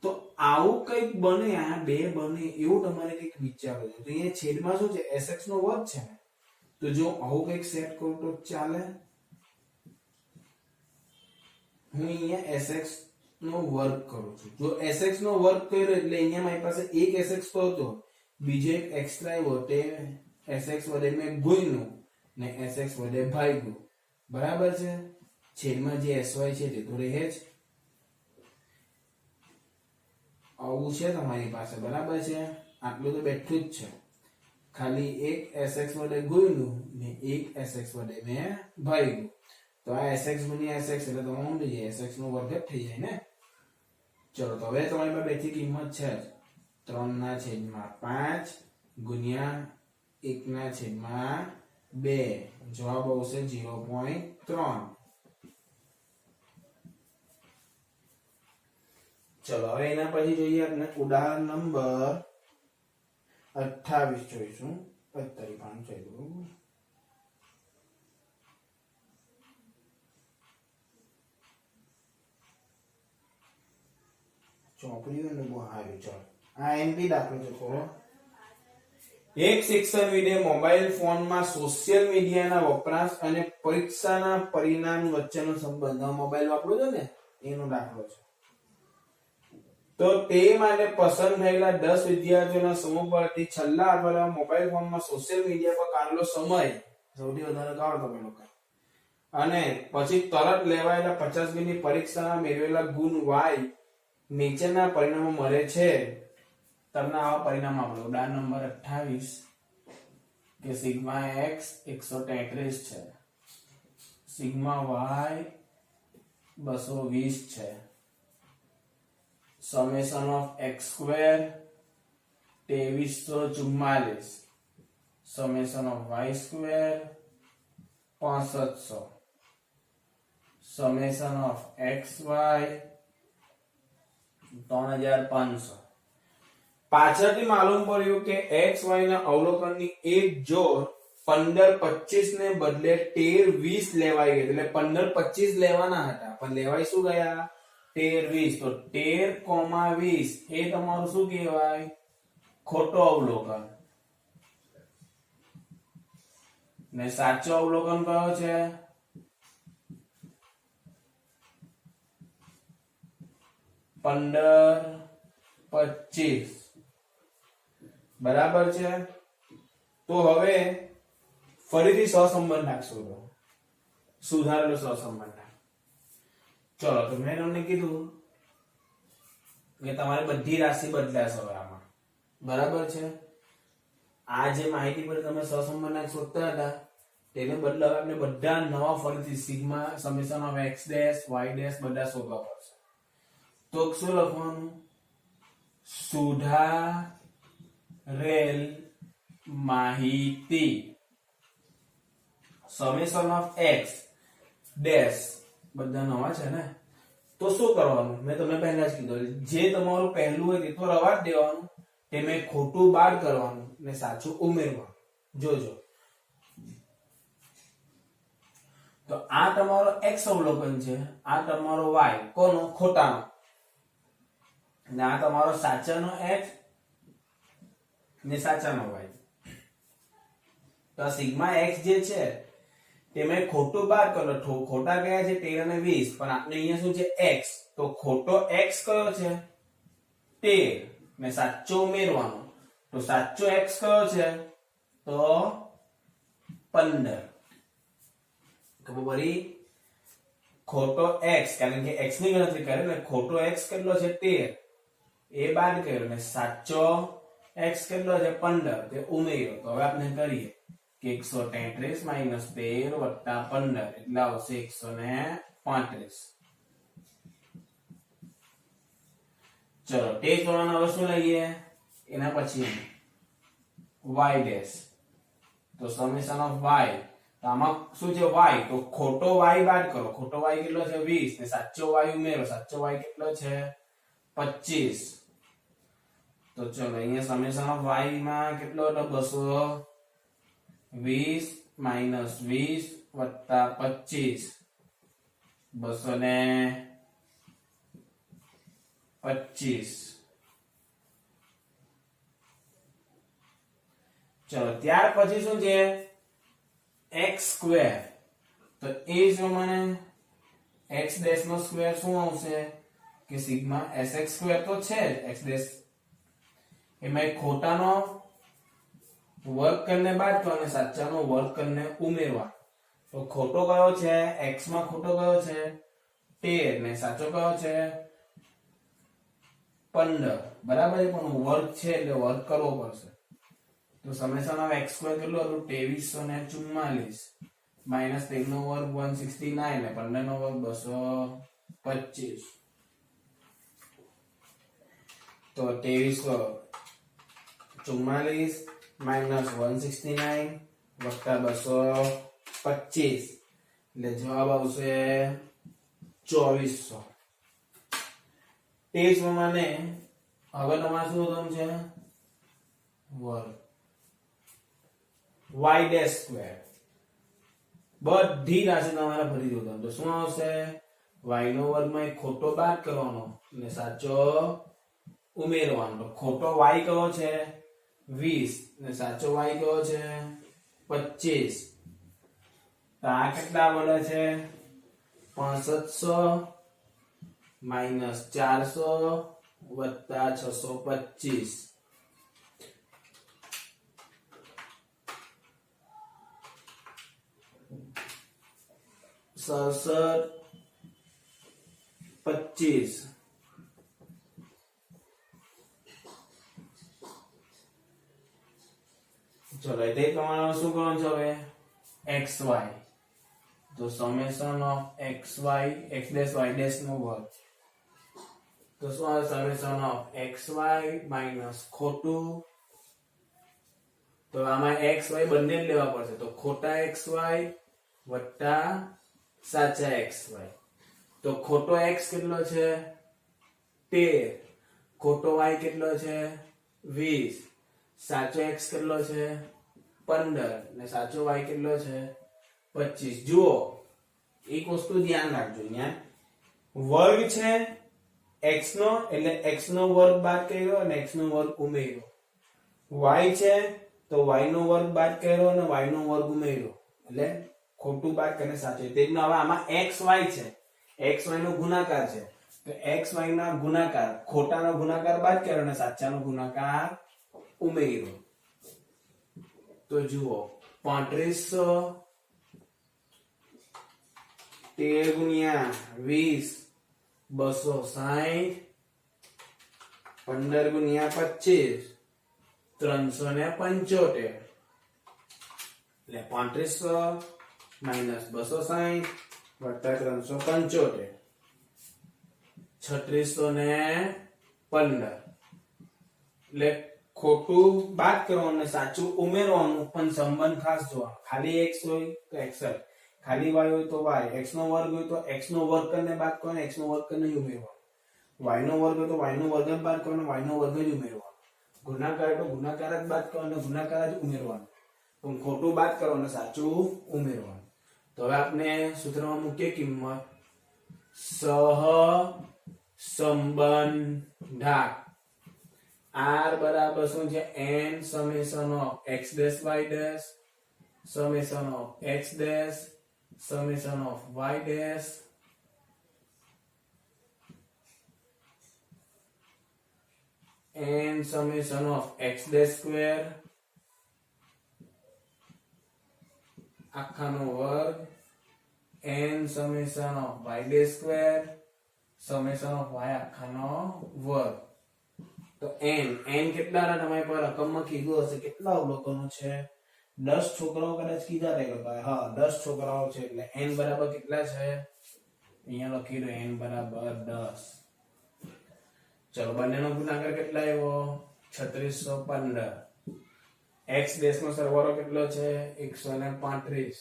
તો આવું કંઈક બને, આ બે બને એવું તમારે કંઈક વિચારવું છે. તો અહીંયા છેદમાં શું છે sx નો વર્ગ છે ને, તો જો આવું કંઈક સેટ કરું તો ચાલે. હું અહીંયા sx નો વર્ગ કરું છું. જો sx નો વર્ગ કર્યો એટલે અહીંયા મારી પાસે એક sx તો હતો, બીજો એક એક્સ્ટ્રા આવ્યો તે sx વડે મેં ગુણ્યું ને sx વડે ભાગ્યું. બરાબર છે. છેદમાં જે sy છે તે તો રહે જ. આવું છે તમારી પાસે. બરાબર છે. આટલું તો બેઠું જ છે. ખાલી એક sx વડે ગુણ્યું ને એક sx વડે મેં ભાગ્યું. તો આ sx ગુણ્યા sx એટલે તમે સમજી જાય sx નો વર્ગ જ થઈ જાય ને। ચલો તો હવે તમારી પાસે બેથી કિંમત છે 3/5 ગુણ્યા 1/2 જવાબ આવશે 0.3। ચલો હવે એના પછી જોઈએ આપણે ઉદાહરણ નંબર 28 જોઈશું। 45 છે બરોબર। ચોપડીઓ ને બહુ હારી। ચલો આ એમપી દાખલો છે થોડો। એક શિક્ષણવિદે મોબાઈલ ફોનમાં સોશિયલ મીડિયાના વપરાશ અને પરીક્ષાના પરિણામ વચ્ચેનો સંબંધ। મોબાઈલ વાપરો છો ને એનો દાખલો છે। તો તે માટે પસંદ થયેલા 10 વિદ્યાર્થીઓના સમૂહ પરથી છેલ્લા અઠવાડિયામાં મોબાઈલ ફોનમાં સોશિયલ મીડિયા પર કાઢેલો સમય સૌથી વધારે કાઢો તમે લોકો અને પછી તરત લેવાયેલા 50 મિનિટની પરીક્ષામાં મેળવેલા ગુણ y નીચેના પરિણામો મળે છે। તમને આવા પરિણામ આપો। ઉદાહરણ નંબર 28 કે સિગ્મા x 133 છે, સિગ્મા y 220 છે, summation of x square 2344, summation of y square 6500, summation of xy 3500। પાછળથી માલુમ પડ્યું કે x y ના અવલોકનની એક જોડ 15 25 ને બદલે 13 20 લેવાઈ ગઈ। એટલે 15 25 લેવાના હતા પણ લેવાઈ શું ગયા 13 20। તો 13, 20 એ તમારું શું કહેવાય ખોટો અવલોકન ને સાચો અવલોકન કયો છે 15 25 બરાબર છે। તો હવે ફરીથી સહસંબંધ નાખશું તો સુધારેલો સહસંબંધ। ચલો તો મેં તમને કીધું કે તમારે બધી રાશિ બદલાશે હવે આમાં બરાબર છે। આ જે માહિતી પર તમે સહસંબંધ શોધતા હતા તેને બદલે આપણે બધા નવા ફરીથી sigma summation of x dash y dash બધા શોધવા પડશે। તો શું લખવાનું સુધારેલ માહિતી સમેશન ઓફ x ડેશ બધા નવા છે ને। તો શું કરવાનું મેં તમને પહેલા જ કીધું જે તમારું પહેલું હોય તે તો રવા જ દેવાનું, તેમે ખોટું બાદ કરવાનું ને સાચું ઉમેરવાનું। જોજો તો આ તમારો x અવલોકન છે, આ તમારો y કોનો ખોટાનો ને આ તમારો સાચાનો x ને સાચાનો y। તો આ સિગ્મા x જે છે તે મેં ખોટું બાદ કરો। ખોટા કયા છે 13 અને 20 પણ આપણે અહીંયા શું છે x તો ખોટો x કયો છે 13 ને સાચો ઉમેરવાનો તો સાચો x કયો છે તો 15। ખબર પડી ખોટો x કારણ કે x ની ગણતરી કરે ને ખોટો x કેટલો છે 13 એ બાદ કર્યો ને સાચો x કેટલો છે 15 તે ઉમેર્યો। તો હવે આપણે કરીએ કે 133 માઈનસ 13 વત્તા 15 એટલે આવશે 135। ચલો ટેસ્ટ વાળાનો હવે શું લઈએ એના પછી y ડેશ તો સમેશન ઓફ y તો આમાં શું છે y તો ખોટો y બાદ કરો। ખોટો y કેટલો છે 20 ને સાચો y ઉમેરો, સાચો y કેટલો છે 25। તો ચલો અહીંયા સમેશન ઓફ y માં કેટલો હતો 220 માઈનસ 20 વત્તા 25 225। ચલો ત્યાર પછી શું છે x સ્ક્વેર તો એ જો મને x ડેશ નો સ્ક્વેર શું આવશે કે સિગ્મા sx સ્ક્વેર તો છે જ x ડેશ એમાં ખોટાનો વર્ગ કરીને બાદ કરો અને સાચાનો વર્ગ કરીને ઉમેરવા। તો ખોટો કયો છે x માં ખોટો કયો છે 13 ને સાચો કયો છે 15 બરાબર છે પણ વર્ગ છે એટલે વર્ગ કરવો પડશે। તો સમેશન ઓફ x સ્ક્વેર કેટલું હતું 2344 માઇનસ 3 નો વર્ગ 169 ને 15 નો વર્ગ 225 તો 2344 માઇનસ 169 વત્તા 225 એટલે જવાબ આવશે 2400. તે જ પ્રમાણે હવે તમારે શું શોધવાનું છે? વર્ગ y ડેશ સ્ક્વેર બધી રાશિ તમારે ફરી જોવાનું. તો શું આવશે? y નો વર્ગ માં એક ખોટો બાદ કરવાનો અને સાચો ઉમેરવાનો. તો ખોટો y કયો છે? 20 અને સાચો y કયો છે? 25. તો આ કેટલા મળે છે? 6500 માઇનસ 400 વત્તા 625 6725. ચલો તે પ્રમાણે શું કરવાનું છે હવે? xy તો summation of xy x dash y dash નો વર્ગ તો શું આવે? સમેશન ઓફ xy માઈનસ ખોટું તો આમાં xy બંને લેવા પડશે તો ખોટા xy વત્તા સાચા xy. તો ખોટો x કેટલો છે? 13. ખોટો y કેટલો છે? 20. સાચો x કેટલો છે? 15 અને સાચો y કેટલો છે? 25. જુઓ એક વસ્તુ ધ્યાન રાખજો, અહીંયા વર્ગ છે x નો એટલે x નો વર્ગ બાદ કર્યો અને x નો વર્ગ ઉમેર્યો. y છે તો y નો વર્ગ બાદ કર્યો અને y નો વર્ગ ઉમેર્યો એટલે ખોટું બાદ કરીને સાચું. તેનો હવે આમાં xy છે, xy નો ગુણાકાર છે તો xy ના ગુણાકાર ખોટાનો ગુણાકાર બાદ કર્યો અને સાચાનો ગુણાકાર ઉમેર્યો. તો જુઓ 3500 13 ગુણ્યા 20 260 15 ગુણ્યા 25 375 એટલે 3500 માઇનસ 260 વત્તા 375 3615 એટલે ખોટું બાદ કરવાનું અને સાચું ઉમેરવાનું પણ સંબંધ ખાસ જોવાનો. ખાલી x હોય તો x જ, ખાલી y હોય તો y, x નો વર્ગ હોય તો x નો વર્ગ કરીને બાદ કરવાનો, x નો વર્ગ કરીને ઉમેરવાનો. y નો વર્ગ હોય તો y નો વર્ગ બાદ કરવાનો, y નો વર્ગ જ ઉમેરવાનો. ગુણાકાર હોય તો ગુણાકાર જ બાદ કરવાનો, ગુણાકાર જ ઉમેરવાનો. પણ ખોટું બાદ કરવાનું, સાચું ઉમેરવાનું. તો હવે આપણે સૂત્રમાં મૂકીએ કિંમત સહસંબંધાંક r બરાબર શું છે? n summation of x dash y dash summation of x dash summation of y dash n summation of x dash square આખાનો વર્ગ n summation of y dash square summation of y આખાનો વર્ગ. તો n કેટલા તમારી પર રકમમાં કીધું હશે, કેટલા અવલોકનો છે? 10 છોકરાઓ કદાચ કીધા રે કે હા 10 છોકરાઓ છે એટલે n બરાબર કેટલા છે? અહીંયા લખી દો n બરાબર 10. ચલો બંનેનો ગુણાકાર કેટલા આવ્યો? 3615. x ડેશ નો સરવાળો કેટલો છે? 135.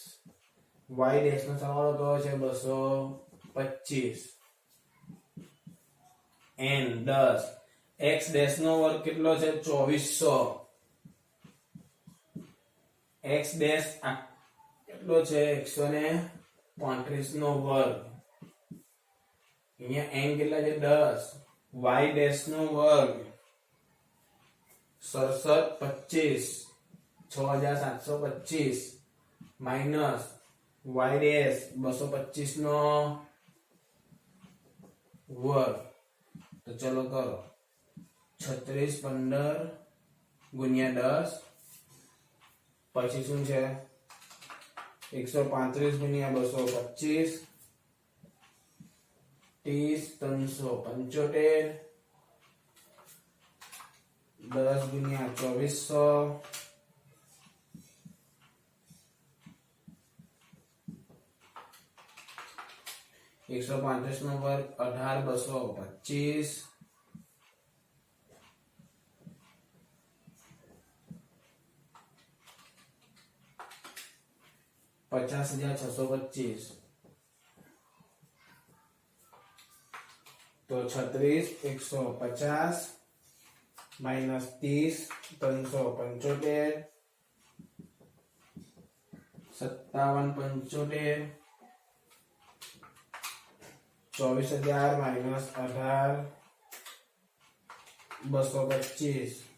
y ડેશ નો સરવાળો કયો છે? 225. n 10. x ડેશ નો વર્ગ કેટલો છે? 2400. x ડેશ કેટલો છે? 135 નો વર્ગ. અહીંયા n કેટલા છે? 10. y ડેશ નો વર્ગ 6725 6725 માઈનસ y ડેશ 225 નો વર્ગ. તો ચલો કરો 3615 ગુણ્યા 10 પછી શું છે? 135 ગુણ્યા 225 30375 10 ગુણ્યા 2400 135 નો વર્ગ 18 225 50,625 तो 36 150 माइनस 30 375 57 75 24,000 माइनस 18 225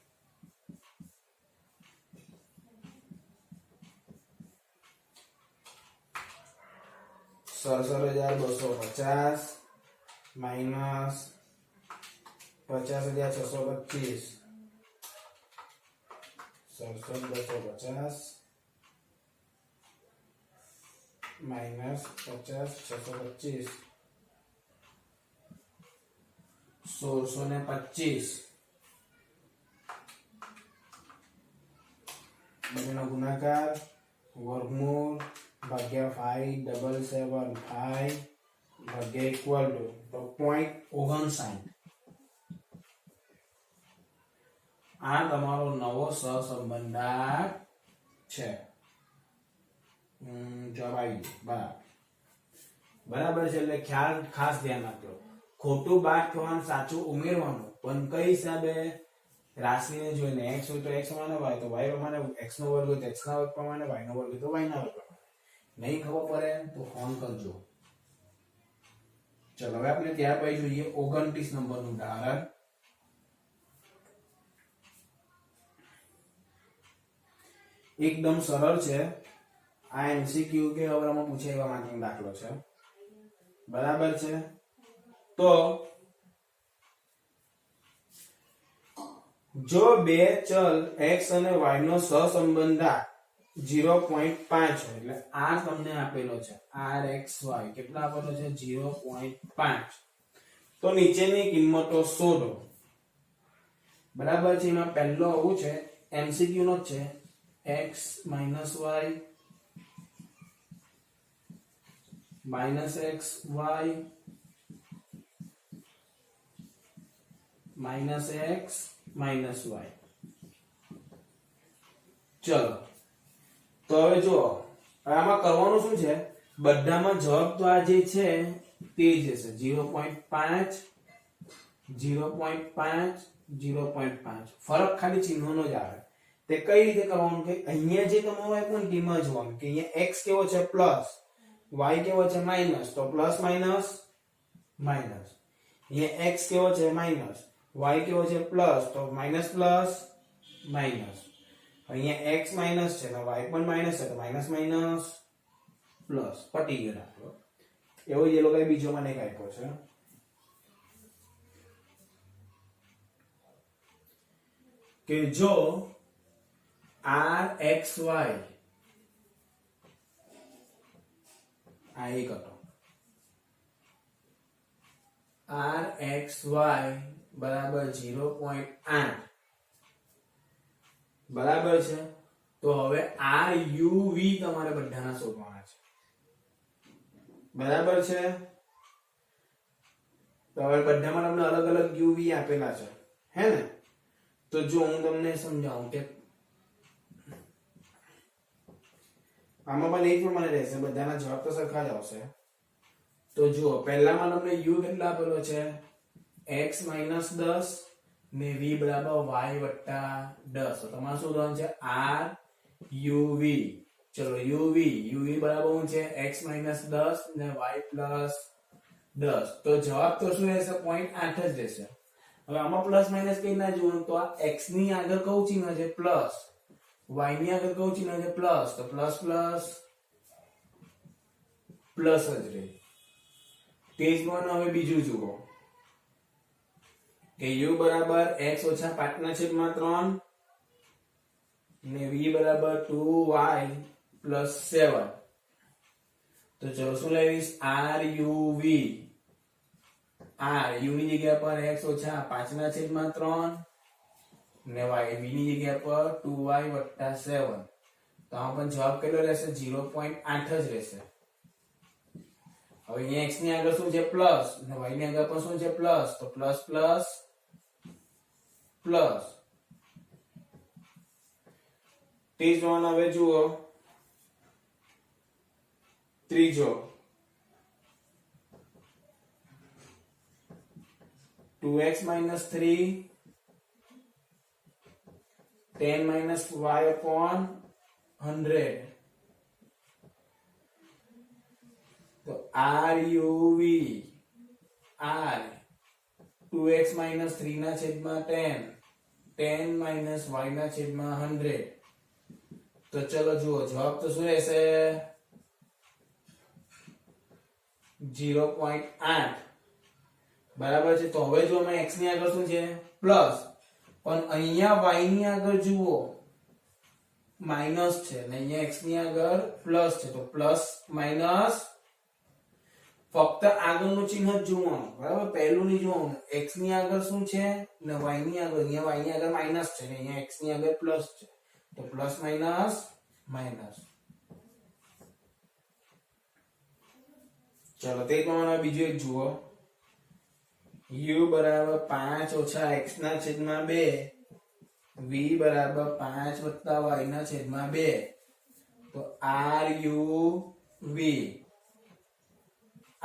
67,250 माइनस 50,625 67,250 माइनस 50,625 1625 બંનેનો ગુણાકાર વર્ગમૂળ ભાગ્યા 5,775 ભાગ્યા ઇક્વલ ટુ તો 0.59 આ તમારો નવો સહસંબંધાંક છે જવાબ આવી ગયો બરાબર છે એટલે ખ્યાલ ખાસ ધ્યાન આપજો ખોટું બાદ કરવાનું સાચું ઉમેરવાનું પણ કઈ હિસાબે રાશિને જોઈને x હોય તો x પ્રમાણે y તો y પ્રમાણે x નો વર્ગ હોય તો x ના વર્ગ પ્રમાણે y નો વર્ગ હોય તો y ના વર્ગ પ્રમાણે નહીં ખબર પડે તો ફોન કરજો ચલો હવે આપણે ત્યાર પછી જોઈએ 29 નંબરનું ઉદાહરણ એકદમ સરળ છે આ એમસીક્યુ કે હવરામાં પૂછાયેલા માટેનો દાખલો છે બરાબર છે તો જો બે ચલ x અને y નો સહસંબંધાંક 0.5 હોય એટલે આ તમને આપેલો છે rxy કેટલા આપેલો છે 0.5 તો નીચેની કિંમતો શોધો બરાબર છે એમાં પહેલો આવું છે એમસીક્યુ નો છે x - y minus xy minus x minus y ચલો તો હવે જો આમાં કરવાનું શું છે બધામાં જવાબ તો આ જે છે તે જ છે 0.5 0.5 0.5 ફરક ખાલી ચિહ્નોનો જ આવે તે કઈ રીતે કરવાનું કે અહીંયા જે તમારો આપ્યું ને તેમાં જોવાનું કે અહીંયા x કેવો છે પ્લસ y કેવો છે માઈનસ તો પ્લસ માઈનસ માઈનસ અહીંયા x કેવો છે માઈનસ y કેવો છે પ્લસ તો માઈનસ પ્લસ માઈનસ અહીંયા x માઈનસ છે તો y પણ માઈનસ છે તો માઈનસ માઈનસ પ્લસ પટી ગયો દાખલો એવો જ એ લોકોએ બીજો મને એક આપ્યો છે કે જો rxy આ એક હતો rxy બરાબર 0.8 બરાબર છે તો હવે ruv તમારે બધાના શોધવાના છે બરાબર છે તો હવે બધામાં તમને અલગ અલગ uv આપેલા છે હે ને તો જો હું તમને સમજાવું કે આમાં પણ એક પ્રમાણે રહેશે બધાના જવાબ તો સરખા જ આવશે તો જુઓ પહેલામાં તમને u કેટલા આપેલો છે x - 10 ને v બરાબર y + 10 તો તમારે શું કરવાનું છે ruv ચલો uv બરાબર શું છે x - 10 ને y + 10 તો જવાબ તો શું રહેશે 0.8 જ રહેશે હવે આમાં પ્લસ માઈનસ કઈ ના જોવાનું તો આ x ની આગળ કયું ચિહ્ન છે પ્લસ y ની આગળ કયું ચિહ્ન છે પ્લસ તો પ્લસ પ્લસ પ્લસ જ રહે તેજ માં હવે બીજું જુઓ કે u બરાબર x - 5/3 ને v બરાબર 2y + 7 તો ચલો શું લેવીશ ruv u ની જગ્યા પર x - 5/3 ને y v ની જગ્યા પર 2y + 7 તો આ પણ જવાબ કેટલો રહેશે 0.8 જ રહેશે હવે અહીંયા x ની આગળ શું છે પ્લસ અને y ની આગળ પણ શું છે પ્લસ, તો પ્લસ પ્લસ પ્લસ. તે જ પ્રમાણે હવે જુઓ ત્રીજો 2x minus 3 10 minus y upon 100. तो r u v r 2x minus 3 ના છેદમાં 10 10 minus y ના છેદમાં 100. તો ચલો જુઓ જવાબ તો શું રહેશે 0.8 બરાબર છે. તો હવે જો અમે x ની આગળ શું છે પ્લસ, પણ અહીંયા y ની આગળ જુઓ માઈનસ છે અને અહીંયા x ની આગળ પ્લસ છે, તો પ્લસ માઈનસ ફક્ત આગળનું ચિહ્ન જ જોવાનું, બરાબર, પહેલું નહીં જોવાનું. x ની આગળ શું છે ને y ની આગળ, અહીંયા y ની આગળ માઈનસ છે ને અહીંયા x ની આગળ પ્લસ છે, તો પ્લસ માઈનસ માઈનસ. ચલો તે પ્રમાણે બીજું એક જુઓ u બરાબર 5 ઓછા x ના છેદમાં 2 v બરાબર 5 વત્તા y ના છેદમાં 2. તો r u v r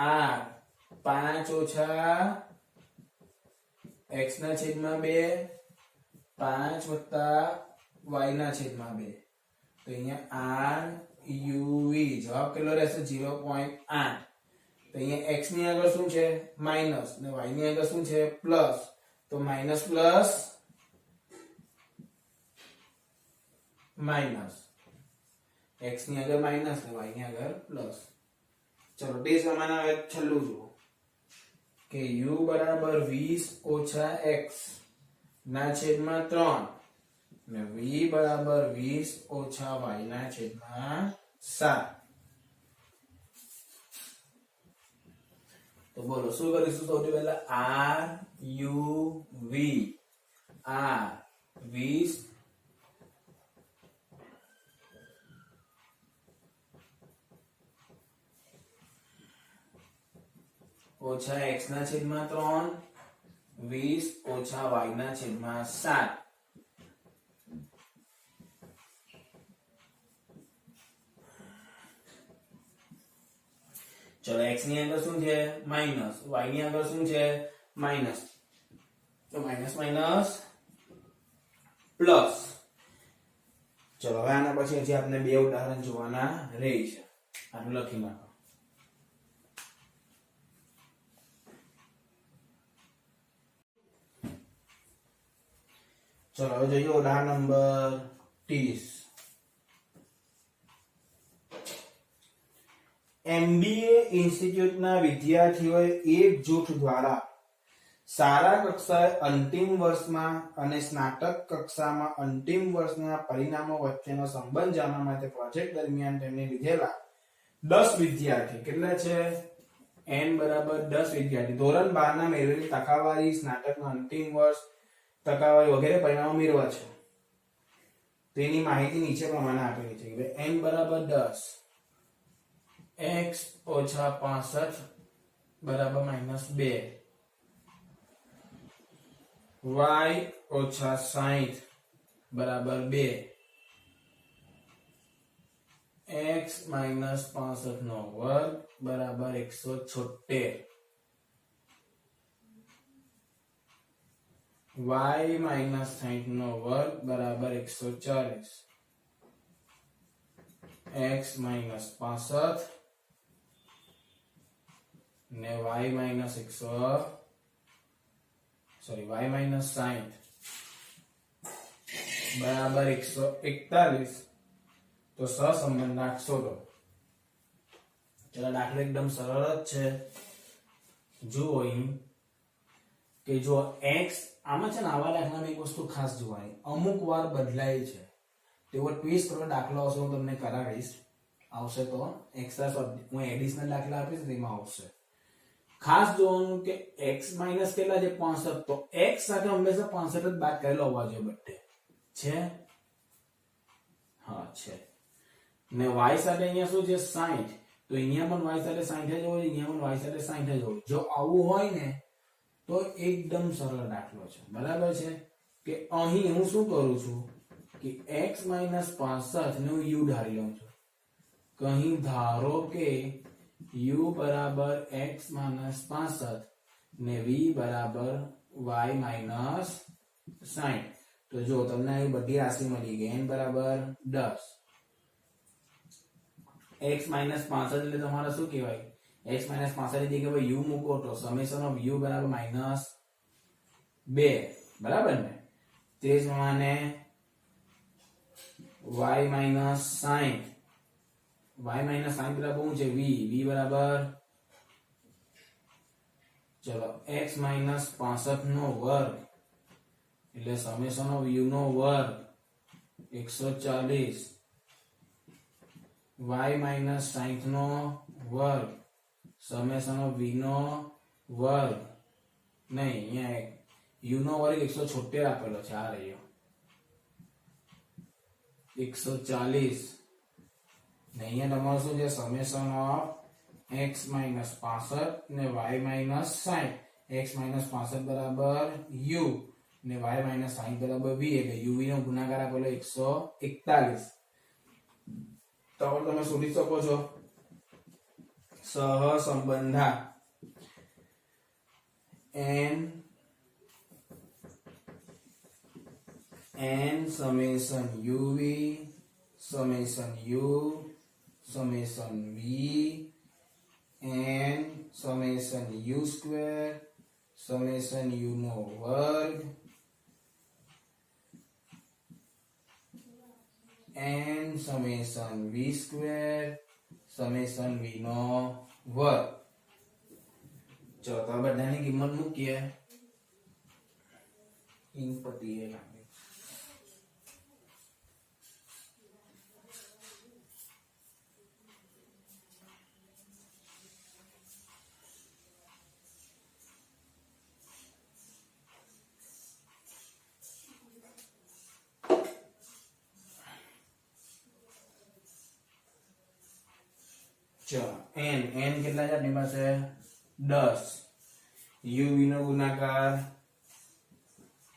5 ઓછા x ના છેદમાં 2 5 વત્તા y ના છેદમાં 2. તો અહીંયા r u v જવાબ કેટલો રહેશે 0.8. તો અહીંયા x ની આગળ શું છે માઈનસ ને y ની આગળ શું છે પ્લસ, તો માઈનસ પ્લસ માઈનસ, x ની આગળ માઈનસ ને y ની આગળ પ્લસ. ચલો તે સમાન હવે છેલ્લું જુઓ કે u બરાબર 20 ઓછા x ના છેદમાં 3 ને v બરાબર 20 ઓછા y ના છેદમાં 7. તો બોલો શું કરીશું સૌથી પહેલા r u v r 20 ઓછા x ના છેદમાં 3 20 ઓછા y ના છેદમાં 7. ચલો x ની અંદર શું છે માઈનસ, y ની અંદર શું છે માઈનસ, તો માઈનસ માઈનસ પ્લસ. ચલો હવે આના પછી હજી આપણે બે ઉદાહરણ જોવાના રહી છે, આનું લખી નાખો. ચલો હવે જોઈએ ઉદાહરણ નંબર 30. MBA ઇન્સ્ટિટ્યૂટના વિદ્યાર્થીઓએ એક જૂથ દ્વારા શાળા કક્ષાએ અંતિમ વર્ષમાં અને સ્નાતક કક્ષામાં અંતિમ વર્ષના પરિણામો વચ્ચેનો સંબંધ જાણવા માટે પ્રોજેક્ટ દરમિયાન તેમને લીધેલા 10 વિદ્યાર્થી, કેટલા છે n બરાબર 10 વિદ્યાર્થી, ધોરણ 12 ના મેળવેલી ટકાવારી, સ્નાતકના અંતિમ વર્ષ ટકાવારી વગેરે પરિણામો મેળવ્યા છે. તેની માહિતી નીચે પ્રમાણે આપેલી છે કે n બરાબર 10 x ઓછા 65 બરાબર -2, y ઓછા 60 બરાબર 2, x માઈનસ 65 નો વર્ગ બરાબર 176, y માઈનસ 60 નો વર્ગ બરાબર 140, x માઈનસ 65 ને y માઈનસ 60 બરાબર 141. તો સહસંબંધ નાખશો તો ચલો દાખલો એકદમ સરળ જ છે. જુઓ અહીં કે જો x આમાં છે ને આવા દાખલામાં એક વસ્તુ ખાસ જોવાની, અમુક વાર બદલાય છે, તેવો ટ્વિસ્ટ વાળો દાખલો આવશે, હું તમને કરાવીશ, આવશે તો એક્સ્ટ્રા હું એડિશનલ દાખલા આપીશ તેમાં આવશે. ખાસ જોવાનું કે x માઈનસ કેટલા છે 65, તો x સાથે હંમેશા 65 જ બાદ કરેલો હોવા જોઈએ બધે છે, હા છે, ને y સાથે અહીંયા શું છે 60, તો અહીંયા પણ y સાથે 60 જ હોય, અહીંયા પણ y સાથે 60 જ હોય. જો આવું હોય ને તો એકદમ સરળ દાખલો છે. બરાબર છે કે અહીં હું શું કરું છું કે x - 65 ને હું u ધારી લઉં છું. કहीं ધારો કે u બરાબર x - 65 ને v બરાબર y - 60. તો જો તમને અહીં બધી રાશિ મળી ગઈ. n બરાબર 10. x - 65 એટલે તમારે શું કહેવાય? x - 65 ની જગ્યાએ u મૂકો તો સમેશન ઓફ u બરાબર -2. બરાબર ને? તે જ પ્રમાણે y - 60. y - 60 બરાબર શું છે? v. v બરાબર ચલો x - 65 નો વર્ગ એટલે સમેશન ઓફ u નો વર્ગ 140 y - 60 નો વર્ગ સમેશન ઓફ v નો વર્ગ નહીં, અહીંયા u નો વર્ગ 176 આપેલો છે. આ રહ્યો 140 ને અહીંયા તમારું શું છે? સમેશન ઓફ x - 65 ને y - 60. x - 65 બરાબર u ને y - 60 બરાબર v એટલે uv નો ગુણાકાર આપેલો 141. તો હવે તમે શોધી શકો છો સહસંબંધા n summation uv summation u summation v n summation u square summation u નો વર્ગ n summation v square summation v નો વર્ગ. ચલો તો બધાની કિંમત મૂકીએ. ઇનપટીએ લાગે ચલો n કેટલા છે આપણી પાસે? 10. u v નો ગુણાકાર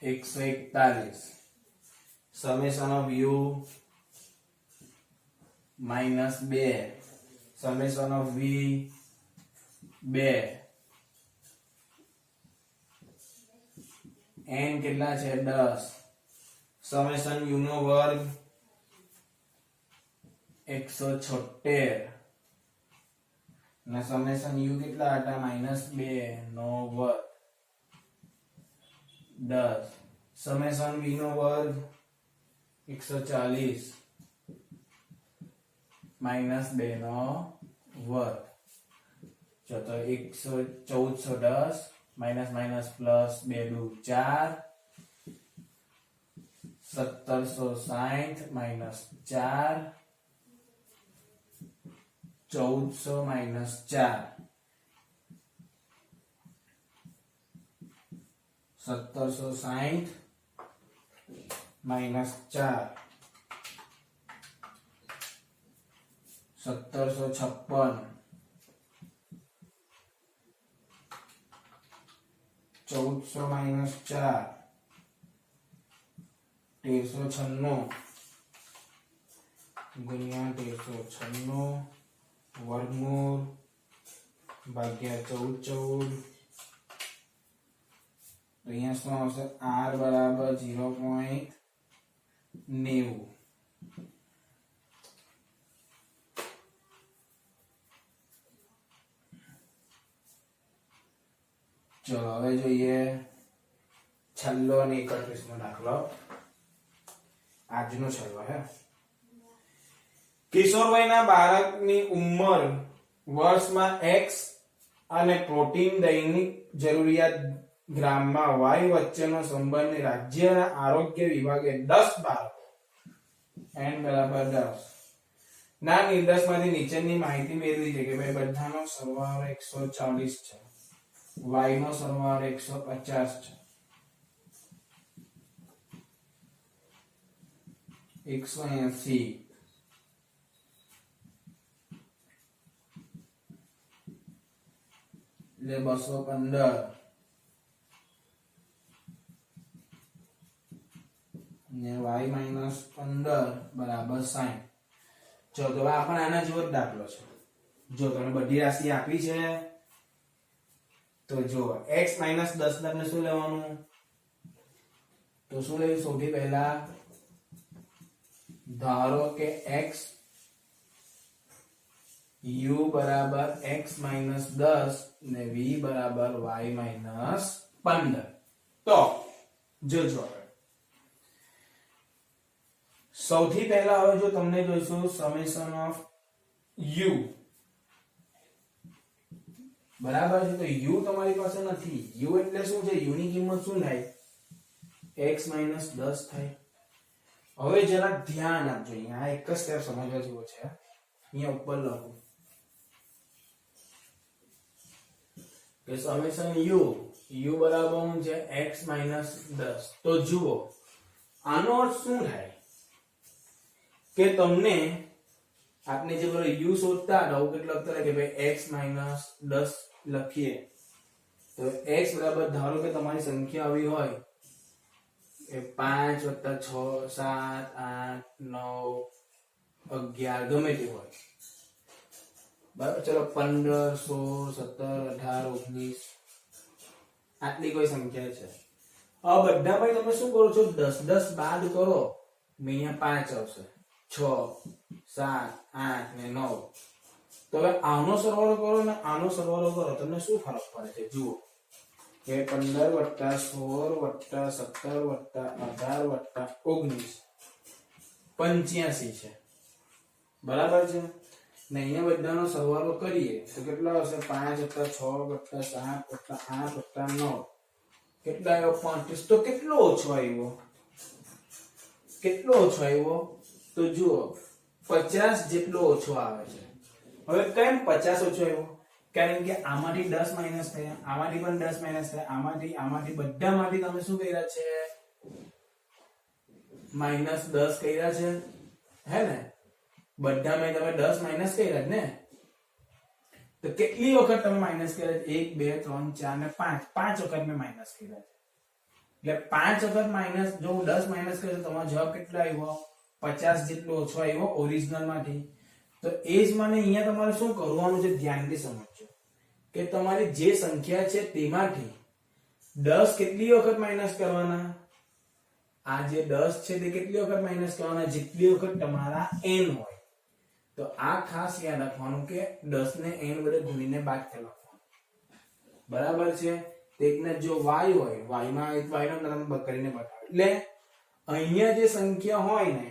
141 summation of u -2 summation of v 2 n કેટલા છે? 10 સમેશન u નો વર્ગ 176 ના સમેશન u કેટલા હતા? -2 નો વર્ગ 10 સમેશન v નો વર્ગ 140 -2 નો વર્ગ. જો તો 1410 માઇનસ માઇનસ પ્લસ 2 દુ 4 1760 માઇનસ 4 1400 માઇનસ 4 1760 માઇનસ 4 1756 1400 માઇનસ 4 1396 ગુણ્યા 1396 વર્ગમૂળ ભાગ્યા 14 અહીંયા શું આવશે? r બરાબર 0.90. ચલો હવે જોઈએ છેલ્લો અને 31મો દાખલો. આજનો છેલ્લો હે. કિશોર વયના બાળકની ઉંમર વર્ષમાં x અને પ્રોટીન દૈનિક જરૂરિયાત ગ્રામમાં y વચ્ચેનો સંબંધ રાજ્યના આરોગ્ય વિભાગે 10 બાળકો n બરાબર 10 ના નિર્દેશમાંથી નીચેની માહિતી મેળવી છે કે ભાઈ બધાનો સરવાળો 140 છે, y નો સરવાળો 150 છે, 180 એટલે 215 ને y માઇનસ 15 બરાબર 60. જો તો આપણે આના જેવો જ દાખલો છે. જો તમે બધી રાશિ આપી છે તો જો x માઇનસ 10 ને શું લેવાનું, તો શું લેવું? સૌથી પહેલા ધારો કે x u બરાબર x માઇનસ 10 ને v બરાબર y માઇનસ 15. તો જો સૌથી પહેલા હવે જો તમને જોઈશું સમેશન ઓફ u બરાબર છે, તો u તમારી પાસે નથી. u એટલે શું છે? u ની કિંમત શું થાય? x માઇનસ 10 થાય. હવે જરા ધ્યાન આપજો, અહીંયા એક જ સ્ટેપ સમજવા જેવો છે. અહીંયા ઉપર લખું કે સમેશન u બરાબર શું છે? x minus 10. તો જુઓ આનો અર્થ શું થાય કે તમને आपने जो u शोधता હતા કેટલો લખતા હતા કે ભાઈ x માઇનસ 10 લખીએ તો x બરાબર ધારો કે તમારી સંખ્યા આવી હોય કે 5 + 6 7 8 9 11 ગમે તે હોય, બરાબર. ચલો 15 16 17 18 19 આટલી કોઈ સંખ્યા છે. આ બધામાં તમે શું કરો છો? 10 10 બાદ કરો, અહીંયા 5 આવશે, 6 7 8 ને 9. તો હવે આનો સરવાળો કરો ને આનો સરવાળો કરો, તમને શું ફરક પડે છે? જુઓ કે 15 + 16 + 17 + 18 + 19 85 છે, બરાબર છે ને. અહીંયા બધાનો સરવાળો કરીએ તો કેટલો આવશે? 5 + 6 + 7 + 8 + 9 કેટલા આવ્યો? 35. તો કેટલો ઓછો આવ્યો? કેટલો ઓછો આવ્યો? તો જુઓ 50 જેટલો ઓછો આવે છે. હવે કેમ 50 ઓછો આવ્યો? કારણ કે આમાંથી 10 માઈનસ થયા, આમાંથી પણ 10 માઈનસ થયા, આમાંથી બધામાંથી તમે શું કર્યા છે? -10 કર્યા છે, હે ને? બધામાં તમે 10 માઈનસ કર્યા ને. તો કેટલી વખત તમે માઈનસ કર્યા છે? 1 2 3 4 ને 5 5 વખત મેં માઈનસ કર્યા છે. એટલે 5 વખત માઈનસ, જો હું 10 માઈનસ કર્યો તો તમારો જવાબ કેટલો આવ્યો? 50 જેટલો ઓછો આવ્યો ઓરિજિનલ માંથી. તો એ જ મને અહીંયા તમારે શું કરવાનું છે? ધ્યાનથી સમજજો કે તમારી જે સંખ્યા છે તેમાંથી 10 કેટલી વખત માઈનસ કરવાના? આ જે 10 છે તે કેટલી વખત માઈનસ કરવાના? જેટલી વખત તમારા n હોય. તો આ ખાસ યાદ રાખવાનું કે 10 ને n વડે ગુણીને બાદ કરી નાખવાનું, બરાબર છે. તેકને જો y હોય, y માં y નો નંબર કરીને બતાવો. એટલે અહીંયા જે સંખ્યા હોય ને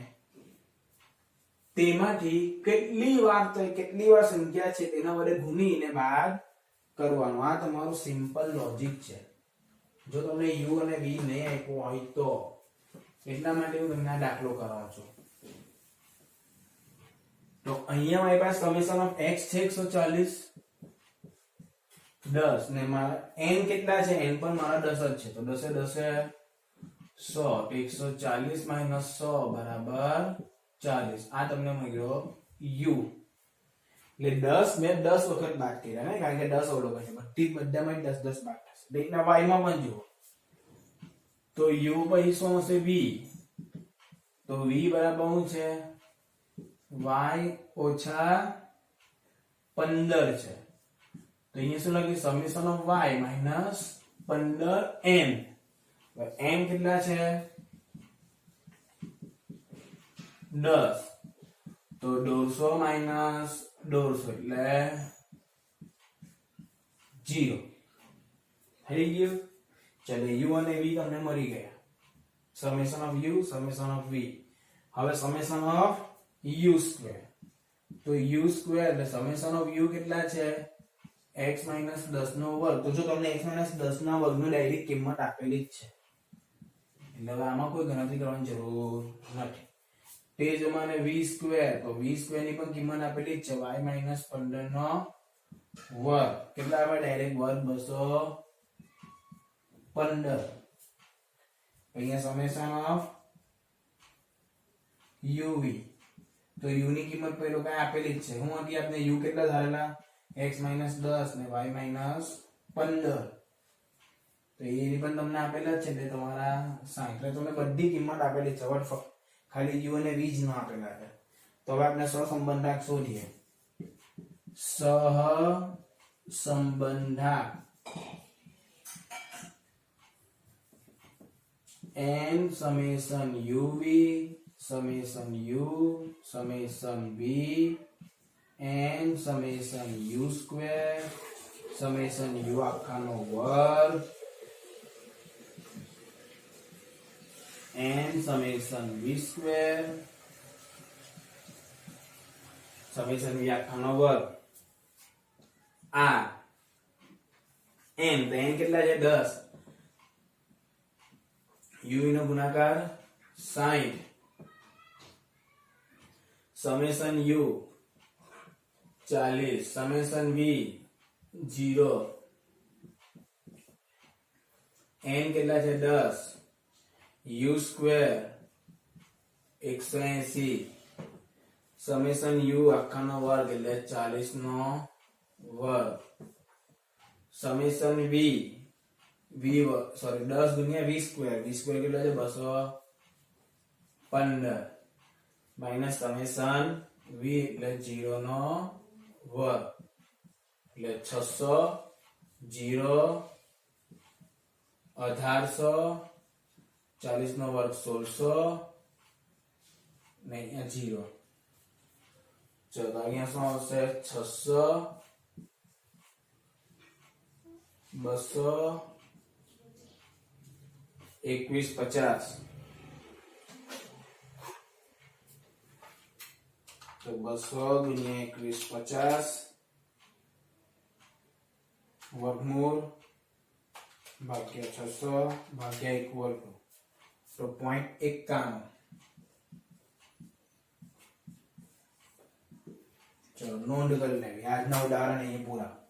તેમાંથી કેટલી વાર સંખ્યા છે તેના વડે ગુણીને બાદ કરવાનું. આ તમારું સિમ્પલ લોજિક છે. જો તમને u અને v નહીં આપ્યો હોય તો એટલા માટે હું તમને આ દાખલો કરાવું છું. તો અહીંયા મારી પાસે સમેશન ઓફ x છે 140 10 ને મારા n કેટલા છે? n પણ મારા 10 જ છે, તો 10 100 140 - 100 બરાબર 40. આ તમને મળ્યો u. એટલે 10 મેં 10 વખત બાદ કર્યા ને, કારણ કે 10 અવલોકન છે, બધામાં 10 10 બાદ થશે. બેના y માં પણ જુઓ તો u પછી શું હશે? v. તો v બરાબર શું છે? y ઓછા 15 છે. તો અહીંયા શું લખ્યું? Summation of y minus 15n. n કેટલા છે? 10. તો 150 માઈનસ 150 એટલે 0 થઈ ગયું. ચાલો u અને v તમને મળી ગયા. Summation of u, summation of v. હવે સમેશન ઓફ u સ્ક્વેર. તો u સ્ક્વેર એટલે સમેશન ઓફ u કેટલા છે? x - 10 નો વર્ગ. તો જો તમને x - 10 ના વર્ગનો ડાયરેક્ટ કિંમત આપેલી જ છે, એટલે હવે આમાં કોઈ ગણતરી કરવાની જરૂર નથી. તે જ મને v સ્ક્વેર, તો v સ્ક્વેર ની પણ કિંમત આપેલી જ છે, y - 15 નો વર્ગ. કેટલા આવે? ડાયરેક્ટ વર્ગ 215. અહીંયા સમેશન ઓફ uv. તો u ની કિંમત પહેલો કઈ આપેલી જ છે. હું હતી આપણે u કેટલા ધારેલા? x - 10 ને y - 15 તો એ પણ તમને આપેલા જ છે એટલે તમારા 60 એટલે તમને બધી કિંમત આપેલી છે વટ ખાલી u અને v જ ન આપેલા છે તો હવે આપણે સહસંબંધાંક શોધીએ સહસંબંધાંક n summation uv summation u summation v n summation u square summation u આખાનો વર્ગ n summation v square summation v આખાનો વર્ગ આ n તો n કેટલા છે 10 u નો ગુણાકાર 60 summation u 40 summation v 0 n કેટલા છે 10 u square 180 summation u આખાનો વર્ગ એટલે 40 નો વર્ગ summation v સોરી 10 ગુણ્યા v સ્ક્વેર કેટલા છે 215 માઈનસ સમેશન v એટલે 0 નો વર્ગ એટલે 600 0 1800 40 નો વર્ગ 1600 ને અહીંયા 0 ચલો તો અહીંયા શું આવશે 600 200 2150 तो 200 गुणिया 2150 वर्गमूल भाग्य 600 भाग्य 1 वर्ग तो 0.51 चलो नोंध कर लेंगे आज ना उदाहरण है ये पूरा।